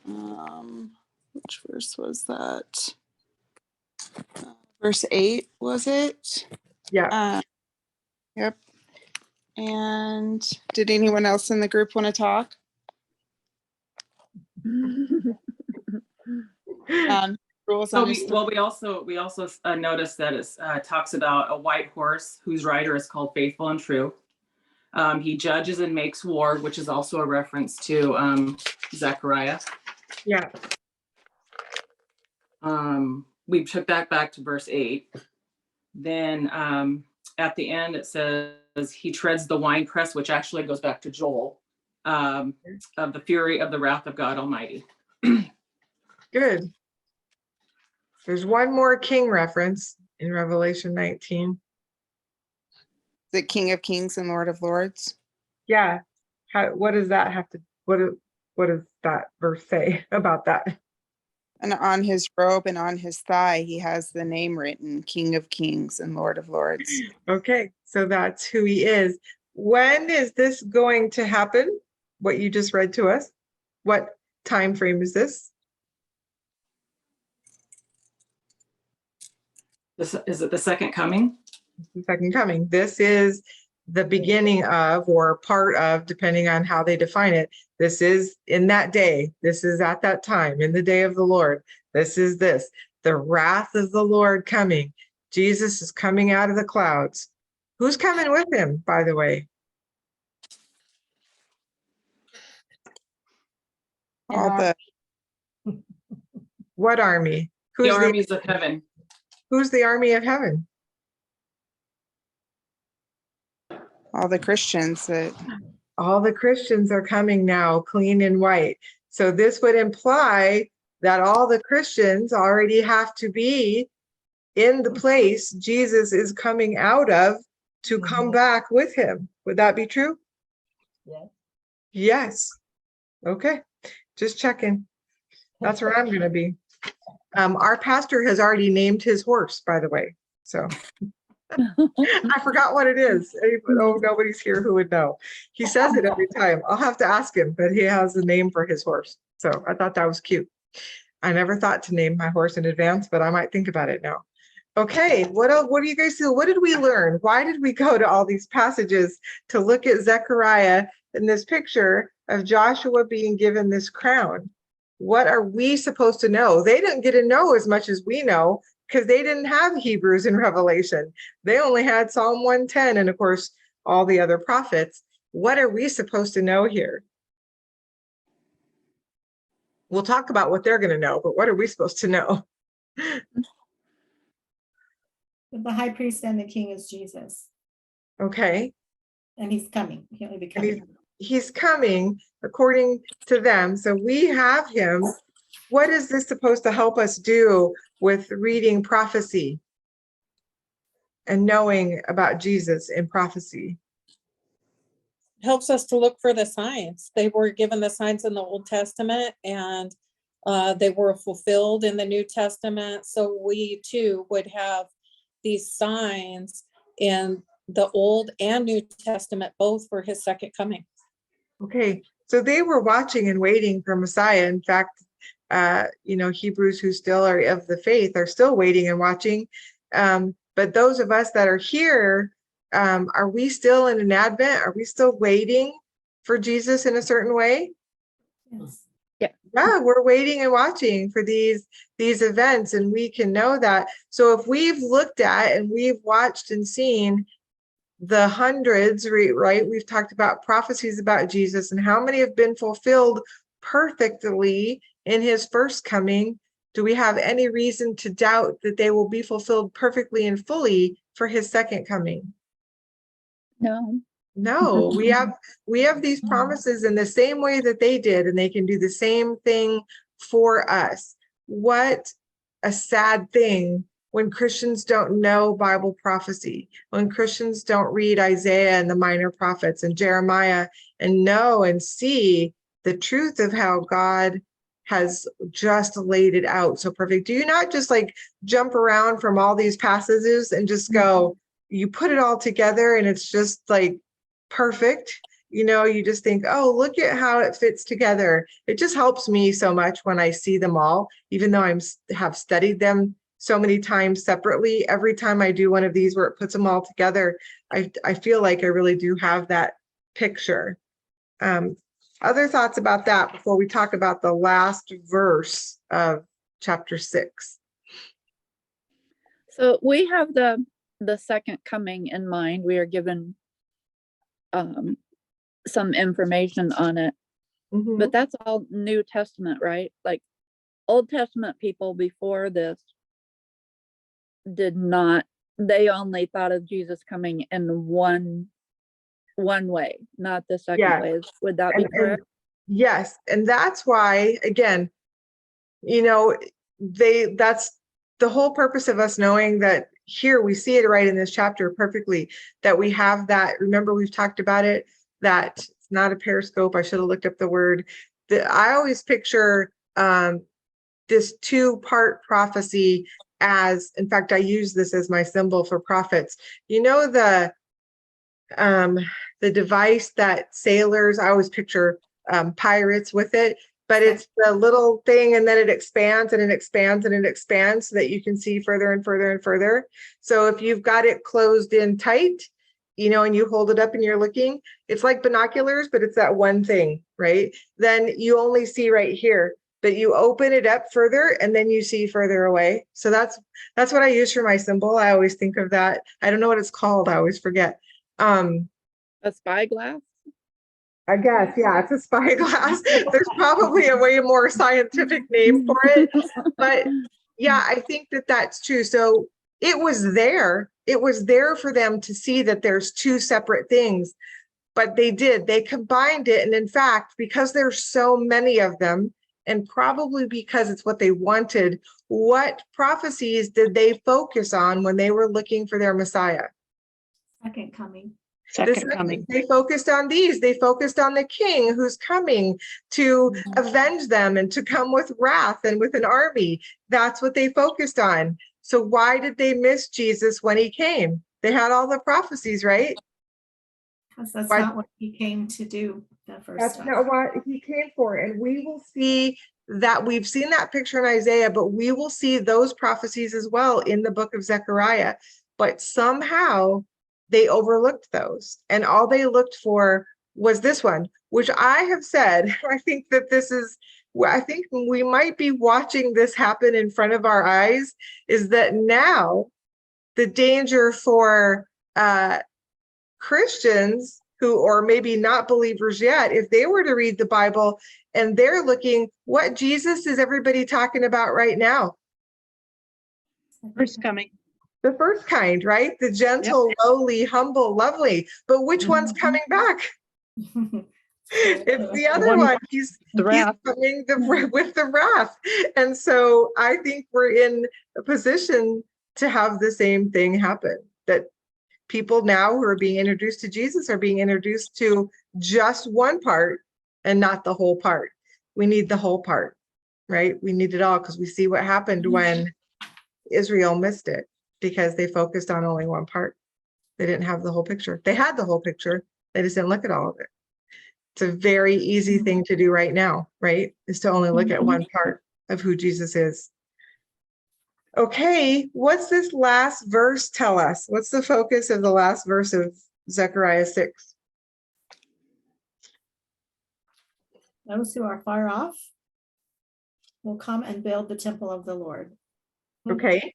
which verse was that? Verse 8, was it? Yeah. Yep. And did anyone else in the group want to talk? Rules So on we also noticed that it talks about a white horse whose rider is called Faithful and True. He judges and makes war, which is also a reference to Zechariah. Yeah. We took that back to verse 8. Then at the end it says he treads the winepress, which actually goes back to Joel, of the fury of the wrath of God Almighty. Good. There's one more king reference in Revelation 19. The King of Kings and Lord of Lords. Yeah. What does that have to, what does that verse say about that? And on his robe and on his thigh, he has the name written, King of Kings and Lord of Lords. Okay, so that's who he is. When is this going to happen? What you just read to us? What time frame is this? Is it the second coming? The second coming. This is the beginning of, or part of, depending on how they define it. This is in that day. This is at that time, in the day of the Lord. This is this. The wrath of the Lord coming. Jesus is coming out of the clouds. Who's coming with him, by the way? All the What army? The armies of heaven. Who's the army of heaven? all the Christians that All the Christians are coming now, clean and white. So this would imply that all the Christians already have to be in the place Jesus is coming out of to come back with him. Would that be true? Yes. Yes. Okay. Just checking. That's where I'm going to be. Our pastor has already named his horse, by the way. So I forgot what it is. Oh, nobody's here who would know. He says it every time. I'll have to ask him, but he has a name for his horse. So I thought that was cute. I never thought to name my horse in advance, but I might think about it now. Okay, what else, what do you guys do? What did we learn? Why did we go to all these passages to look at Zechariah in this picture of Joshua being given this crown? What are we supposed to know? They didn't get to know as much as we know because they didn't have Hebrews and Revelation. They only had Psalm 110 and of course, all the other prophets. What are we supposed to know here? We'll talk about what they're going to know, but what are we supposed to know? The high priest and the king is Jesus, Okay. and he's coming. He'll be And coming. he's coming according to them. So we have him. What is this supposed to help us do with reading prophecy and knowing about Jesus in prophecy? Helps us to look for the signs. They were given the signs in the Old Testament, and they were fulfilled in the New Testament. So we too would have these signs in the Old and New Testament, both for his second coming. Okay, so they were watching and waiting for Messiah. In fact, Hebrews who still are of the faith are still waiting and watching. But those of us that are here, are we still in an Advent? Are we still waiting for Jesus in a certain way? Yes. Yeah, we're waiting and watching for these events, and we can know that. So if we've looked at and we've watched and seen the hundreds, right? We've talked about prophecies about Jesus and how many have been fulfilled perfectly in his first coming. Do we have any reason to doubt that they will be fulfilled perfectly and fully for his second coming? No. No, we have these promises in the same way that they did, and they can do the same thing for us. What a sad thing when Christians don't know Bible prophecy, when Christians don't read Isaiah and the minor prophets and Jeremiah and know and see the truth of how God has just laid it out so perfect. Do you not just like jump around from all these passages and just go, you put it all together and it's just like perfect? You just think, oh, look at how it fits together. It just helps me so much when I see them all, even though have studied them so many times separately. Every time I do one of these where it puts them all together, I feel like I really do have that picture. Other thoughts about that before we talk about the last verse of chapter 6? So we have the second coming in mind. We are given some information on it, but that's all New Testament, right? Like Old Testament people before this did not, they only thought of Jesus coming in one way, not the second way. Would that be correct? Yes, and that's why, again, that's the whole purpose of us knowing that here we see it right in this chapter perfectly, that we have that. Remember, we've talked about it, that it's not a periscope. I should have looked up the word. I always picture this two-part prophecy as, in fact, I use this as my symbol for prophets. The device that sailors, I always picture pirates with it, but it's the little thing and then it expands and it expands and it expands so that you can see further and further and further. So if you've got it closed in tight, and you hold it up and you're looking, it's like binoculars, but it's that one thing, right? Then you only see right here, but you open it up further and then you see further away. So that's what I use for my symbol. I always think of that. I don't know what it's called. I always forget. A spyglass? I guess, yeah, it's a spyglass. There's probably a way more scientific name for it, but yeah, I think that that's true. So it was there. It was there for them to see that there's two separate things, but they combined it. And in fact, because there's so many of them, and probably because it's what they wanted, what prophecies did they focus on when they were looking for their Messiah? Second coming. Second coming. They focused on these. They focused on the king who's coming to avenge them and to come with wrath and with an army. That's what they focused on. So why did they miss Jesus when he came? They had all the prophecies, right? Because that's not what he came to do the first That's time. not what he came for. And we will see that. We've seen that picture in Isaiah, but we will see those prophecies as well in the book of Zechariah. But somehow they overlooked those, and all they looked for was this one, which I have said, I think that this is I think we might be watching this happen in front of our eyes, is that now the danger for Christians who, or maybe not believers yet, if they were to read the Bible and they're looking, what Jesus is everybody talking about right now? First coming. The first kind, right? The gentle, lowly, humble, lovely. But which one's coming back? It's the other one. He's coming with the wrath. And so I think we're in a position to have the same thing happen, that people now who are being introduced to Jesus are being introduced to just one part and not the whole part. We need the whole part, right? We need it all, because we see what happened when Israel missed it, because they focused on only one part. They didn't have the whole picture. They had the whole picture. They just didn't look at all of it. It's a very easy thing to do right now, right? Is to only look at one part of who Jesus is. Okay, what's this last verse tell us? What's the focus of the last verse of Zechariah 6? Those who are far off will come and build the temple of the Lord. Okay.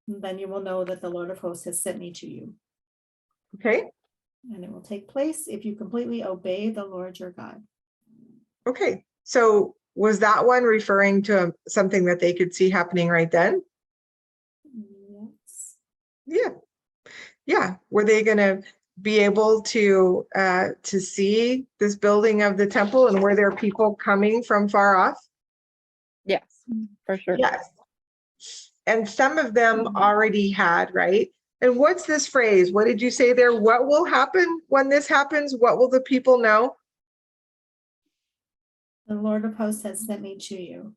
And then you will know that the Lord of hosts has sent me to you. Okay. And it will take place if you completely obey the Lord your God. Okay. So was that one referring to something that they could see happening right then? Yes. Yeah. Yeah. Were they going to be able to see this building of the temple, and were there people coming from far off? Yes, for sure. Yes. And some of them already had, right? And what's this phrase? What did you say there? What will happen when this happens? What will the people know? The Lord of hosts has sent me to you.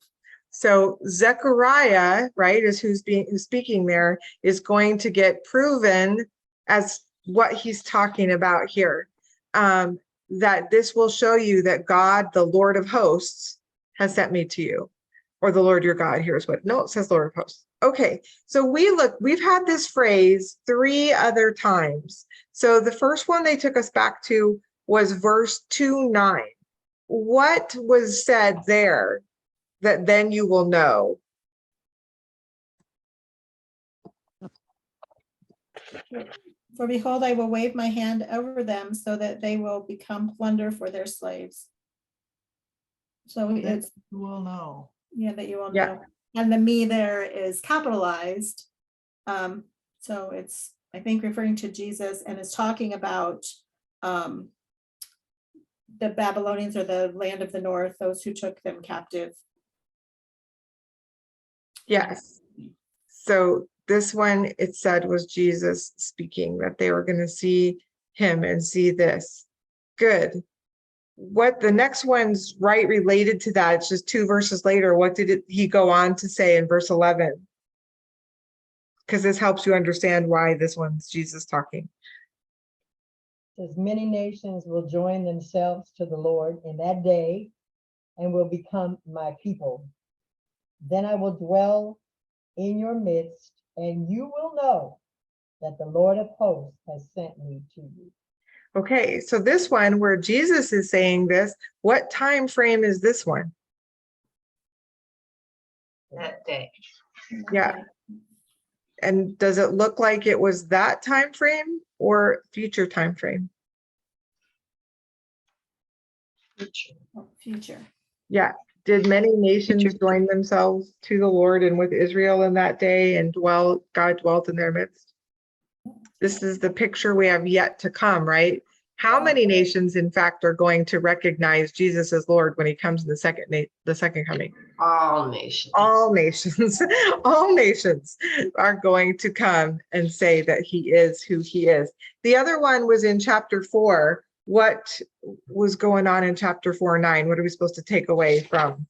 So Zechariah, right, is who's speaking there, is going to get proven as what he's talking about here. That this will show you that God, the Lord of hosts, has sent me to you. Or the Lord your God, here's what, no, it says Lord of hosts. Okay, so we've had this phrase 3 other times. So the first one they took us back to was verse 2:9. What was said there that then you will know? For behold, I will wave my hand over them so that they will become plunder for their slaves. So it's, You will know. yeah, that you will Yeah. know. And the me there is capitalized. So it's, I think, referring to Jesus, and is talking about the Babylonians, or the land of the north, those who took them captive. Yes. So this one, it said, was Jesus speaking, that they were going to see him and see this. Good. What the next one's right related to that, it's just 2 verses later. What did he go on to say in verse 11? Because this helps you understand why this one's Jesus talking. Says many nations will join themselves to the Lord in that day and will become my people. Then I will dwell in your midst, and you will know that the Lord of hosts has sent me to you. Okay, so this one where Jesus is saying this, what time frame is this one? That day. Yeah. And does it look like it was that time frame or future time frame? Future. Yeah. Did many nations join themselves to the Lord and with Israel in that day, and God dwelt in their midst? This is the picture we have yet to come, right? How many nations, in fact, are going to recognize Jesus as Lord when he comes in the second coming? All nations. All nations, all nations are going to come and say that he is who he is. The other one was in chapter 4. What was going on in chapter 4:9? What are we supposed to take away from?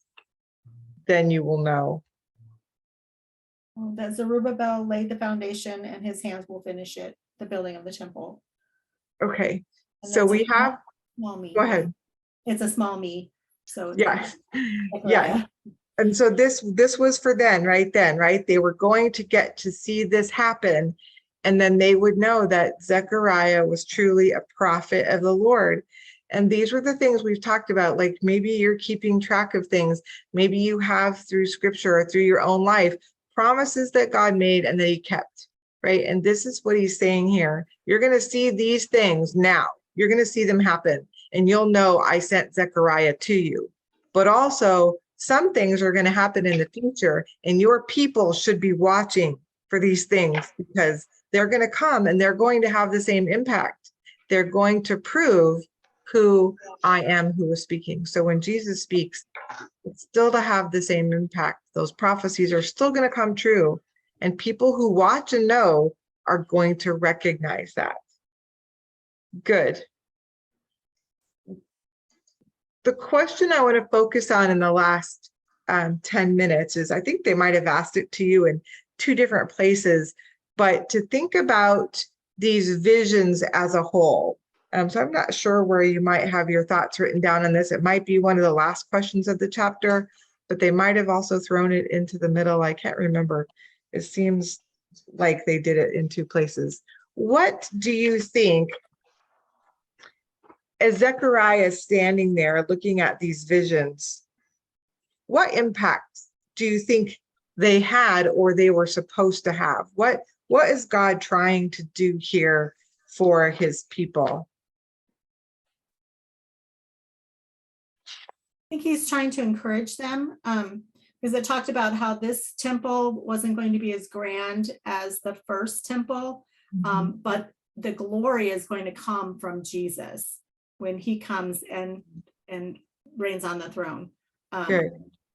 Then you will know. That Zerubbabel laid the foundation, and his hands will finish it, the building of the temple. Okay, And so that's we a have, small me. go ahead. It's a small me. So it's Yes, Zechariah. yeah. And so this was for then, right? They were going to get to see this happen. And then they would know that Zechariah was truly a prophet of the Lord. And these were the things we've talked about. Like maybe you're keeping track of things. Maybe you have through scripture or through your own life, promises that God made and that he kept, right? And this is what he's saying here. You're going to see these things now. You're going to see them happen. And you'll know I sent Zechariah to you. But also some things are going to happen in the future. And your people should be watching for these things because they're going to come and they're going to have the same impact. They're going to prove who I am who is speaking. So when Jesus speaks, it's still to have the same impact. Those prophecies are still going to come true. And people who watch and know are going to recognize that. Good. The question I want to focus on in the last 10 minutes is, I think they might have asked it to you in 2 different places, but to think about these visions as a whole. So I'm not sure where you might have your thoughts written down on this. It might be one of the last questions of the chapter, but they might have also thrown it into the middle. I can't remember. It seems like they did it in 2 places. What do you think, as Zechariah is standing there looking at these visions, what impact do you think they had or they were supposed to have? What is God trying to do here for his people? I think he's trying to encourage them, because it talked about how this temple wasn't going to be as grand as the first temple, but the glory is going to come from Jesus when he comes and reigns on the throne.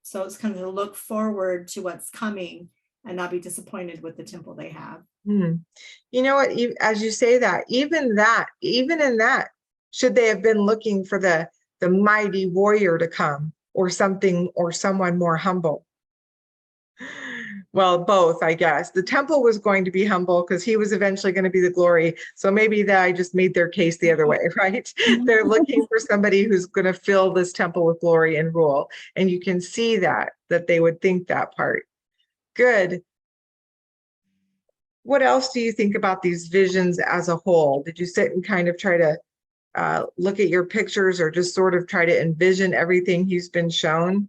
So it's kind of to look forward to what's coming and not be disappointed with the temple they have. You know what, as you say that, even in that, should they have been looking for the mighty warrior to come or something, or someone more humble? Well, both, I guess. The temple was going to be humble because he was eventually going to be the glory. So maybe that I just made their case the other way, right? They're looking for somebody who's going to fill this temple with glory and rule. And you can see that they would think that part. Good. What else do you think about these visions as a whole? Did you sit and kind of try to look at your pictures or just sort of try to envision everything he's been shown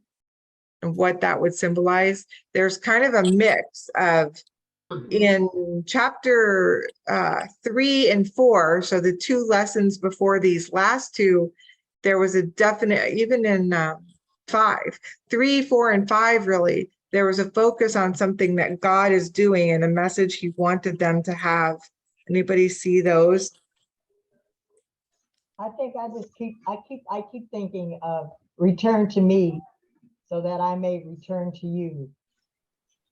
and what that would symbolize? There's kind of a mix of, in chapter 3 and 4, so the 2 lessons before these last 2, there was a definite, even in 3, 4, and 5, really, there was a focus on something that God is doing and a message he wanted them to have. Anybody see those? I think I keep thinking of return to me so that I may return to you.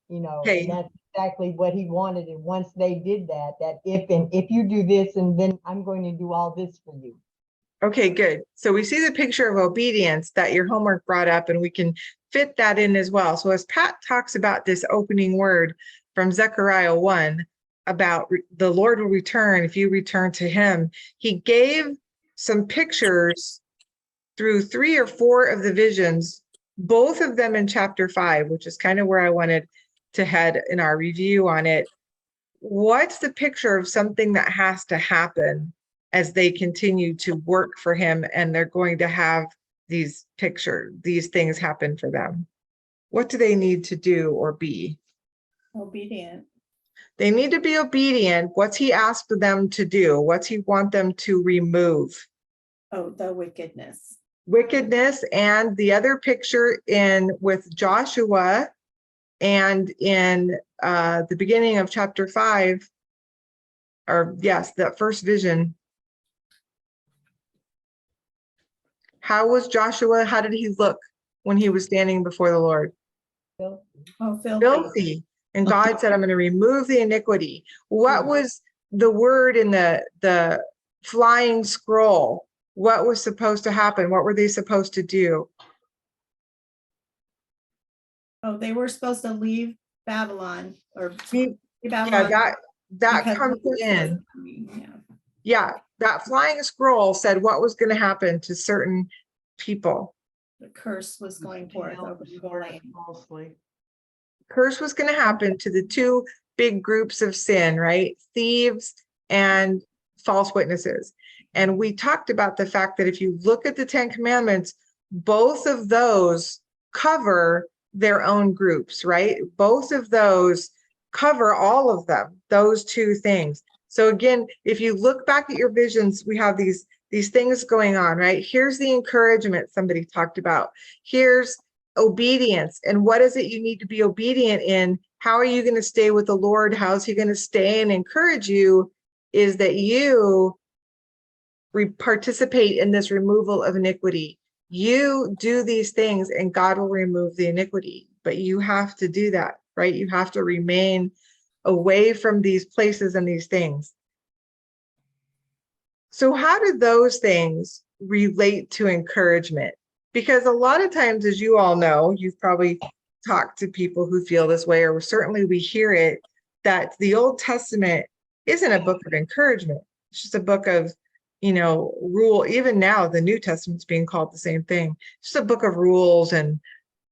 You know, Okay. and that's exactly what he wanted. And once they did that if you do this, and then I'm going to do all this for you. Okay, good. So we see the picture of obedience that your homework brought up, and we can fit that in as well. So as Pat talks about this opening word from Zechariah 1 about the Lord will return if you return to him, he gave some pictures through 3 or 4 of the visions, both of them in chapter 5, which is kind of where I wanted to head in our review on it. What's the picture of something that has to happen as they continue to work for him and they're going to have these things happen for them? What do they need to do or be? Obedient. They need to be obedient. What's he asked them to do? What's he want them to remove? Oh, the wickedness. Wickedness. And the other picture with Joshua and in the beginning of chapter 5, or yes, that first vision. How was Joshua? How did he look when he was standing before the Lord? Oh, filthy. Filthy. And God said, I'm going to remove the iniquity. What was the word in the flying scroll? What was supposed to happen? What were they supposed to do? Oh, they were supposed to leave Babylon or Babylon. Yeah, that comes in. Yeah, that flying scroll said what was going to happen to certain people. The curse was going forth over the whole land. Curse was going to happen to the 2 big groups of sin, right? Thieves and false witnesses. And we talked about the fact that if you look at the 10 Commandments, both of those cover their own groups, right? Both of those cover all of them, those two things. So again, if you look back at your visions, we have these things going on, right? Here's the encouragement somebody talked about. Here's obedience. And what is it you need to be obedient in? How are you going to stay with the Lord? How is he going to stay and encourage you? Is that you participate in this removal of iniquity. You do these things and God will remove the iniquity, but you have to do that, right? You have to remain away from these places and these things. So how do those things relate to encouragement? Because a lot of times, as you all know, you've probably talked to people who feel this way, or certainly we hear it, that the Old Testament isn't a book of encouragement. It's just a book of, rule. Even now, the New Testament's being called the same thing. It's just a book of rules and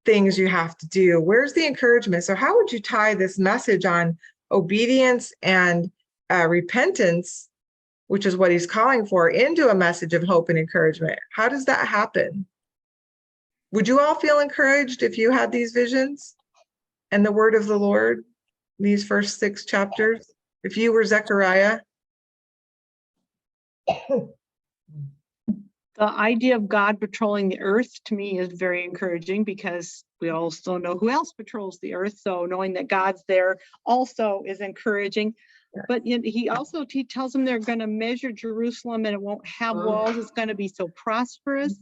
things you have to do. Where's the encouragement? So how would you tie this message on obedience and repentance, which is what he's calling for, into a message of hope and encouragement? How does that happen? Would you all feel encouraged if you had these visions and the word of the Lord, these first 6 chapters? If you were Zechariah? The idea of God patrolling the earth to me is very encouraging, because we also know who else patrols the earth. So knowing that God's there also is encouraging. But he also tells them they're going to measure Jerusalem and it won't have walls. It's going to be so prosperous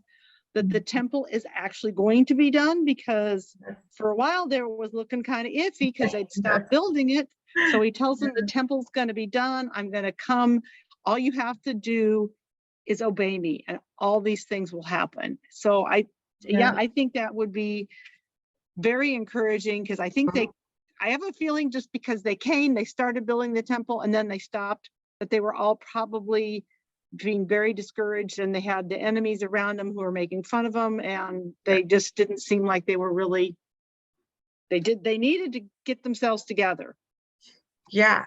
that the temple is actually going to be done, because for a while there was looking kind of iffy because they'd stopped building it. So he tells them the temple's going to be done. I'm going to come. All you have to do is obey me and all these things will happen. So I think that would be very encouraging, because I think I have a feeling just because they started building the temple and then they stopped, that they were all probably being very discouraged, and they had the enemies around them who were making fun of them, and they just didn't seem like they were really, they needed to get themselves together. Yeah.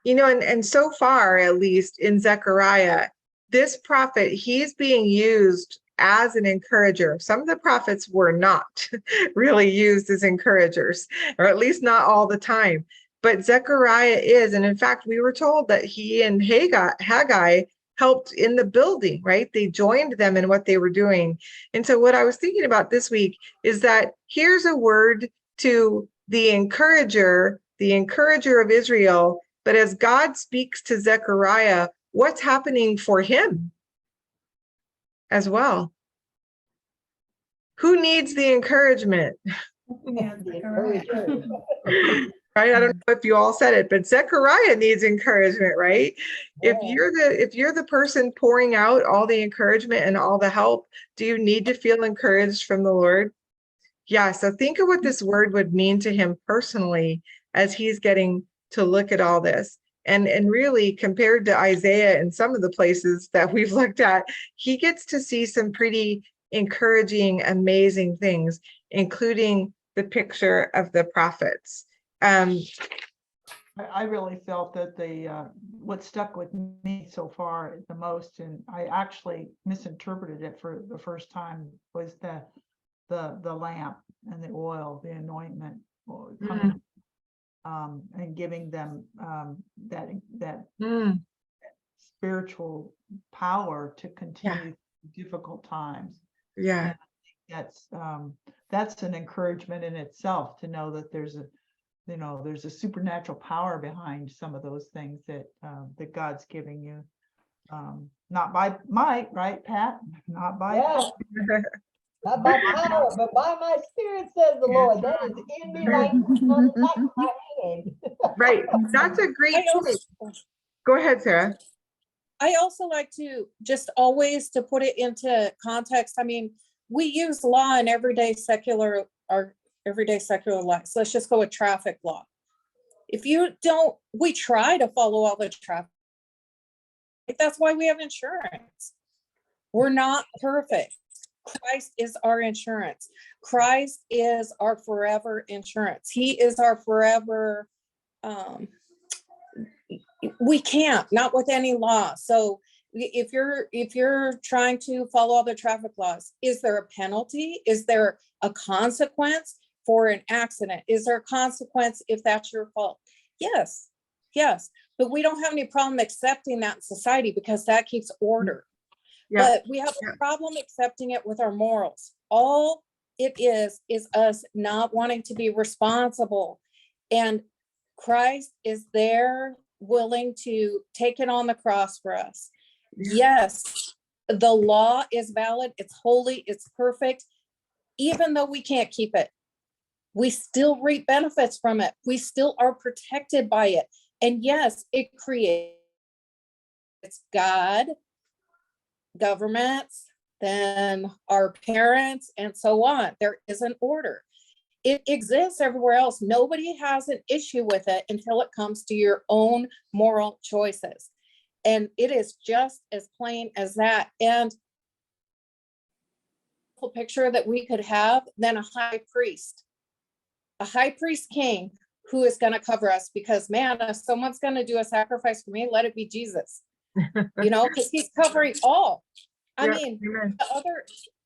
And so far, at least in Zechariah, this prophet, he's being used as an encourager. Some of the prophets were not really used as encouragers, or at least not all the time. But Zechariah is, and in fact, we were told that he and Haggai helped in the building, right? They joined them in what they were doing. And so what I was thinking about this week is that here's a word to the encourager of Israel. But as God speaks to Zechariah, what's happening for him as well? Who needs the encouragement? Right? I don't know if you all said it, but Zechariah needs encouragement, right? Yeah. If you're the person pouring out all the encouragement and all the help, do you need to feel encouraged from the Lord? Yeah. So think of what this word would mean to him personally as he's getting to look at all this. And really, compared to Isaiah and some of the places that we've looked at, he gets to see some pretty encouraging, amazing things, including the picture of the prophets. I really felt that what stuck with me so far the most, and I actually misinterpreted it for the first time, was the lamp and the oil, the anointment coming, and giving them that spiritual power to continue difficult times. Yeah, and that's an encouragement in itself, to know that there's a supernatural power behind some of those things that God's giving you. Not by might, right, Pat? Not by not by power, but by my spirit, says the Lord. That is in me like on my hand. Right. That's a great point. Go ahead, Sarah. I also like to just always to put it into context. I mean, we use law in everyday secular life. So let's just go with traffic law. We try to follow all the traffic. That's why we have insurance. We're not perfect. Christ is our insurance. Christ is our forever insurance. He is our forever, we can't, not with any law. So If you're trying to follow all the traffic laws, is there a penalty? Is there a consequence for an accident? Is there a consequence if that's your fault? Yes, yes. But we don't have any problem accepting that in society because that keeps order. Yeah. But we have a problem accepting it with our morals. All it is us not wanting to be responsible. And Christ is there willing to take it on the cross for us. Yes, the law is valid, it's holy, it's perfect. Even though we can't keep it, we still reap benefits from it. We still are protected by it. And yes, it creates God, governments, then our parents, and so on. There is an order. It exists everywhere else. Nobody has an issue with it until it comes to your own moral choices. And it is just as plain as that. And a picture that we could have than a high priest king who is going to cover us, because man, if someone's going to do a sacrifice for me, let it be Jesus, because he's covering all. I mean,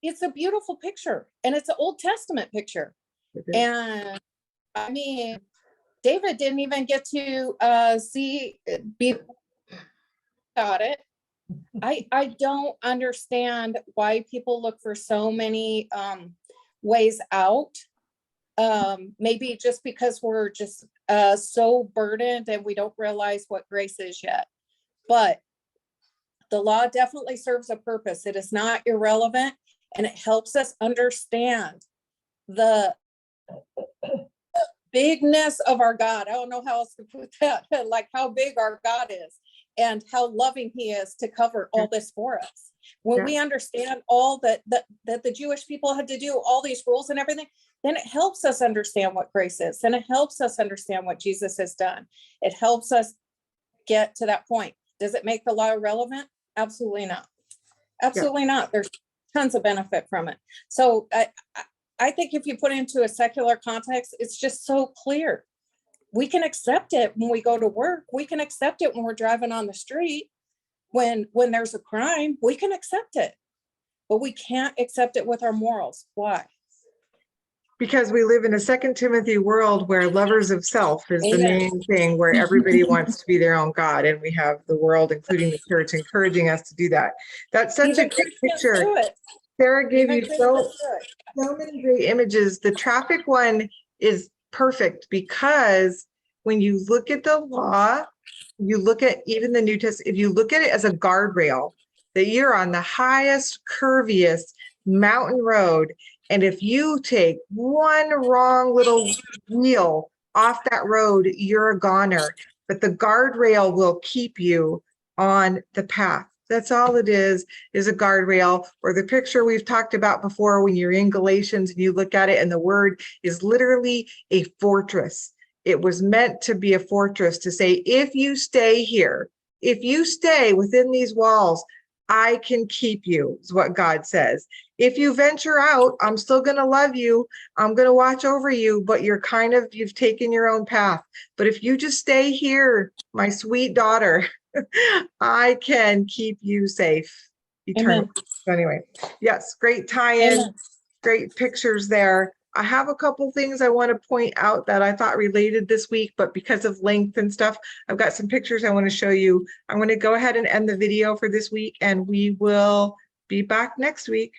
it's a beautiful picture, and it's an Old Testament picture. And I mean, David didn't even get to be about it. I don't understand why people look for so many ways out. Maybe just because we're just so burdened and we don't realize what grace is yet. But the law definitely serves a purpose. It is not irrelevant, and it helps us understand the bigness of our God. I don't know how else to put that, like how big our God is and how loving he is to cover all this for us. When we understand all that the Jewish people had to do, all these rules and everything, then it helps us understand what grace is. And it helps us understand what Jesus has done. It helps us get to that point. Does it make the law irrelevant? Absolutely not. Absolutely not. There's tons of benefit from it. So I think if you put it into a secular context, it's just so clear. We can accept it when we go to work. We can accept it when we're driving on the street. When there's a crime, we can accept it, but we can't accept it with our morals. Why? Because we live in a 2 Timothy world where lovers of self is the main thing, where everybody wants to be their own God. And we have the world, including the church, encouraging us to do that. That's such a great picture. Sarah gave you so many great images. The traffic one is perfect because when you look at the law, you look at even the New Testament, if you look at it as a guardrail, that you're on the highest, curviest mountain road. And if you take one wrong little wheel off that road, you're a goner. But the guardrail will keep you on the path. That's all it is a guardrail. Or the picture we've talked about before, when you're in Galatians and you look at it and the word is literally a fortress. It was meant to be a fortress, to say, if you stay here, if you stay within these walls, I can keep you, is what God says. If you venture out, I'm still going to love you. I'm going to watch over you, but you've taken your own path. But if you just stay here, my sweet daughter, I can keep you safe eternally. So anyway, yes, great tie-in, great pictures there. I have a couple things I want to point out that I thought related this week, but because of length and stuff, I've got some pictures I want to show you. I'm going to go ahead and end the video for this week, and we will be back next week.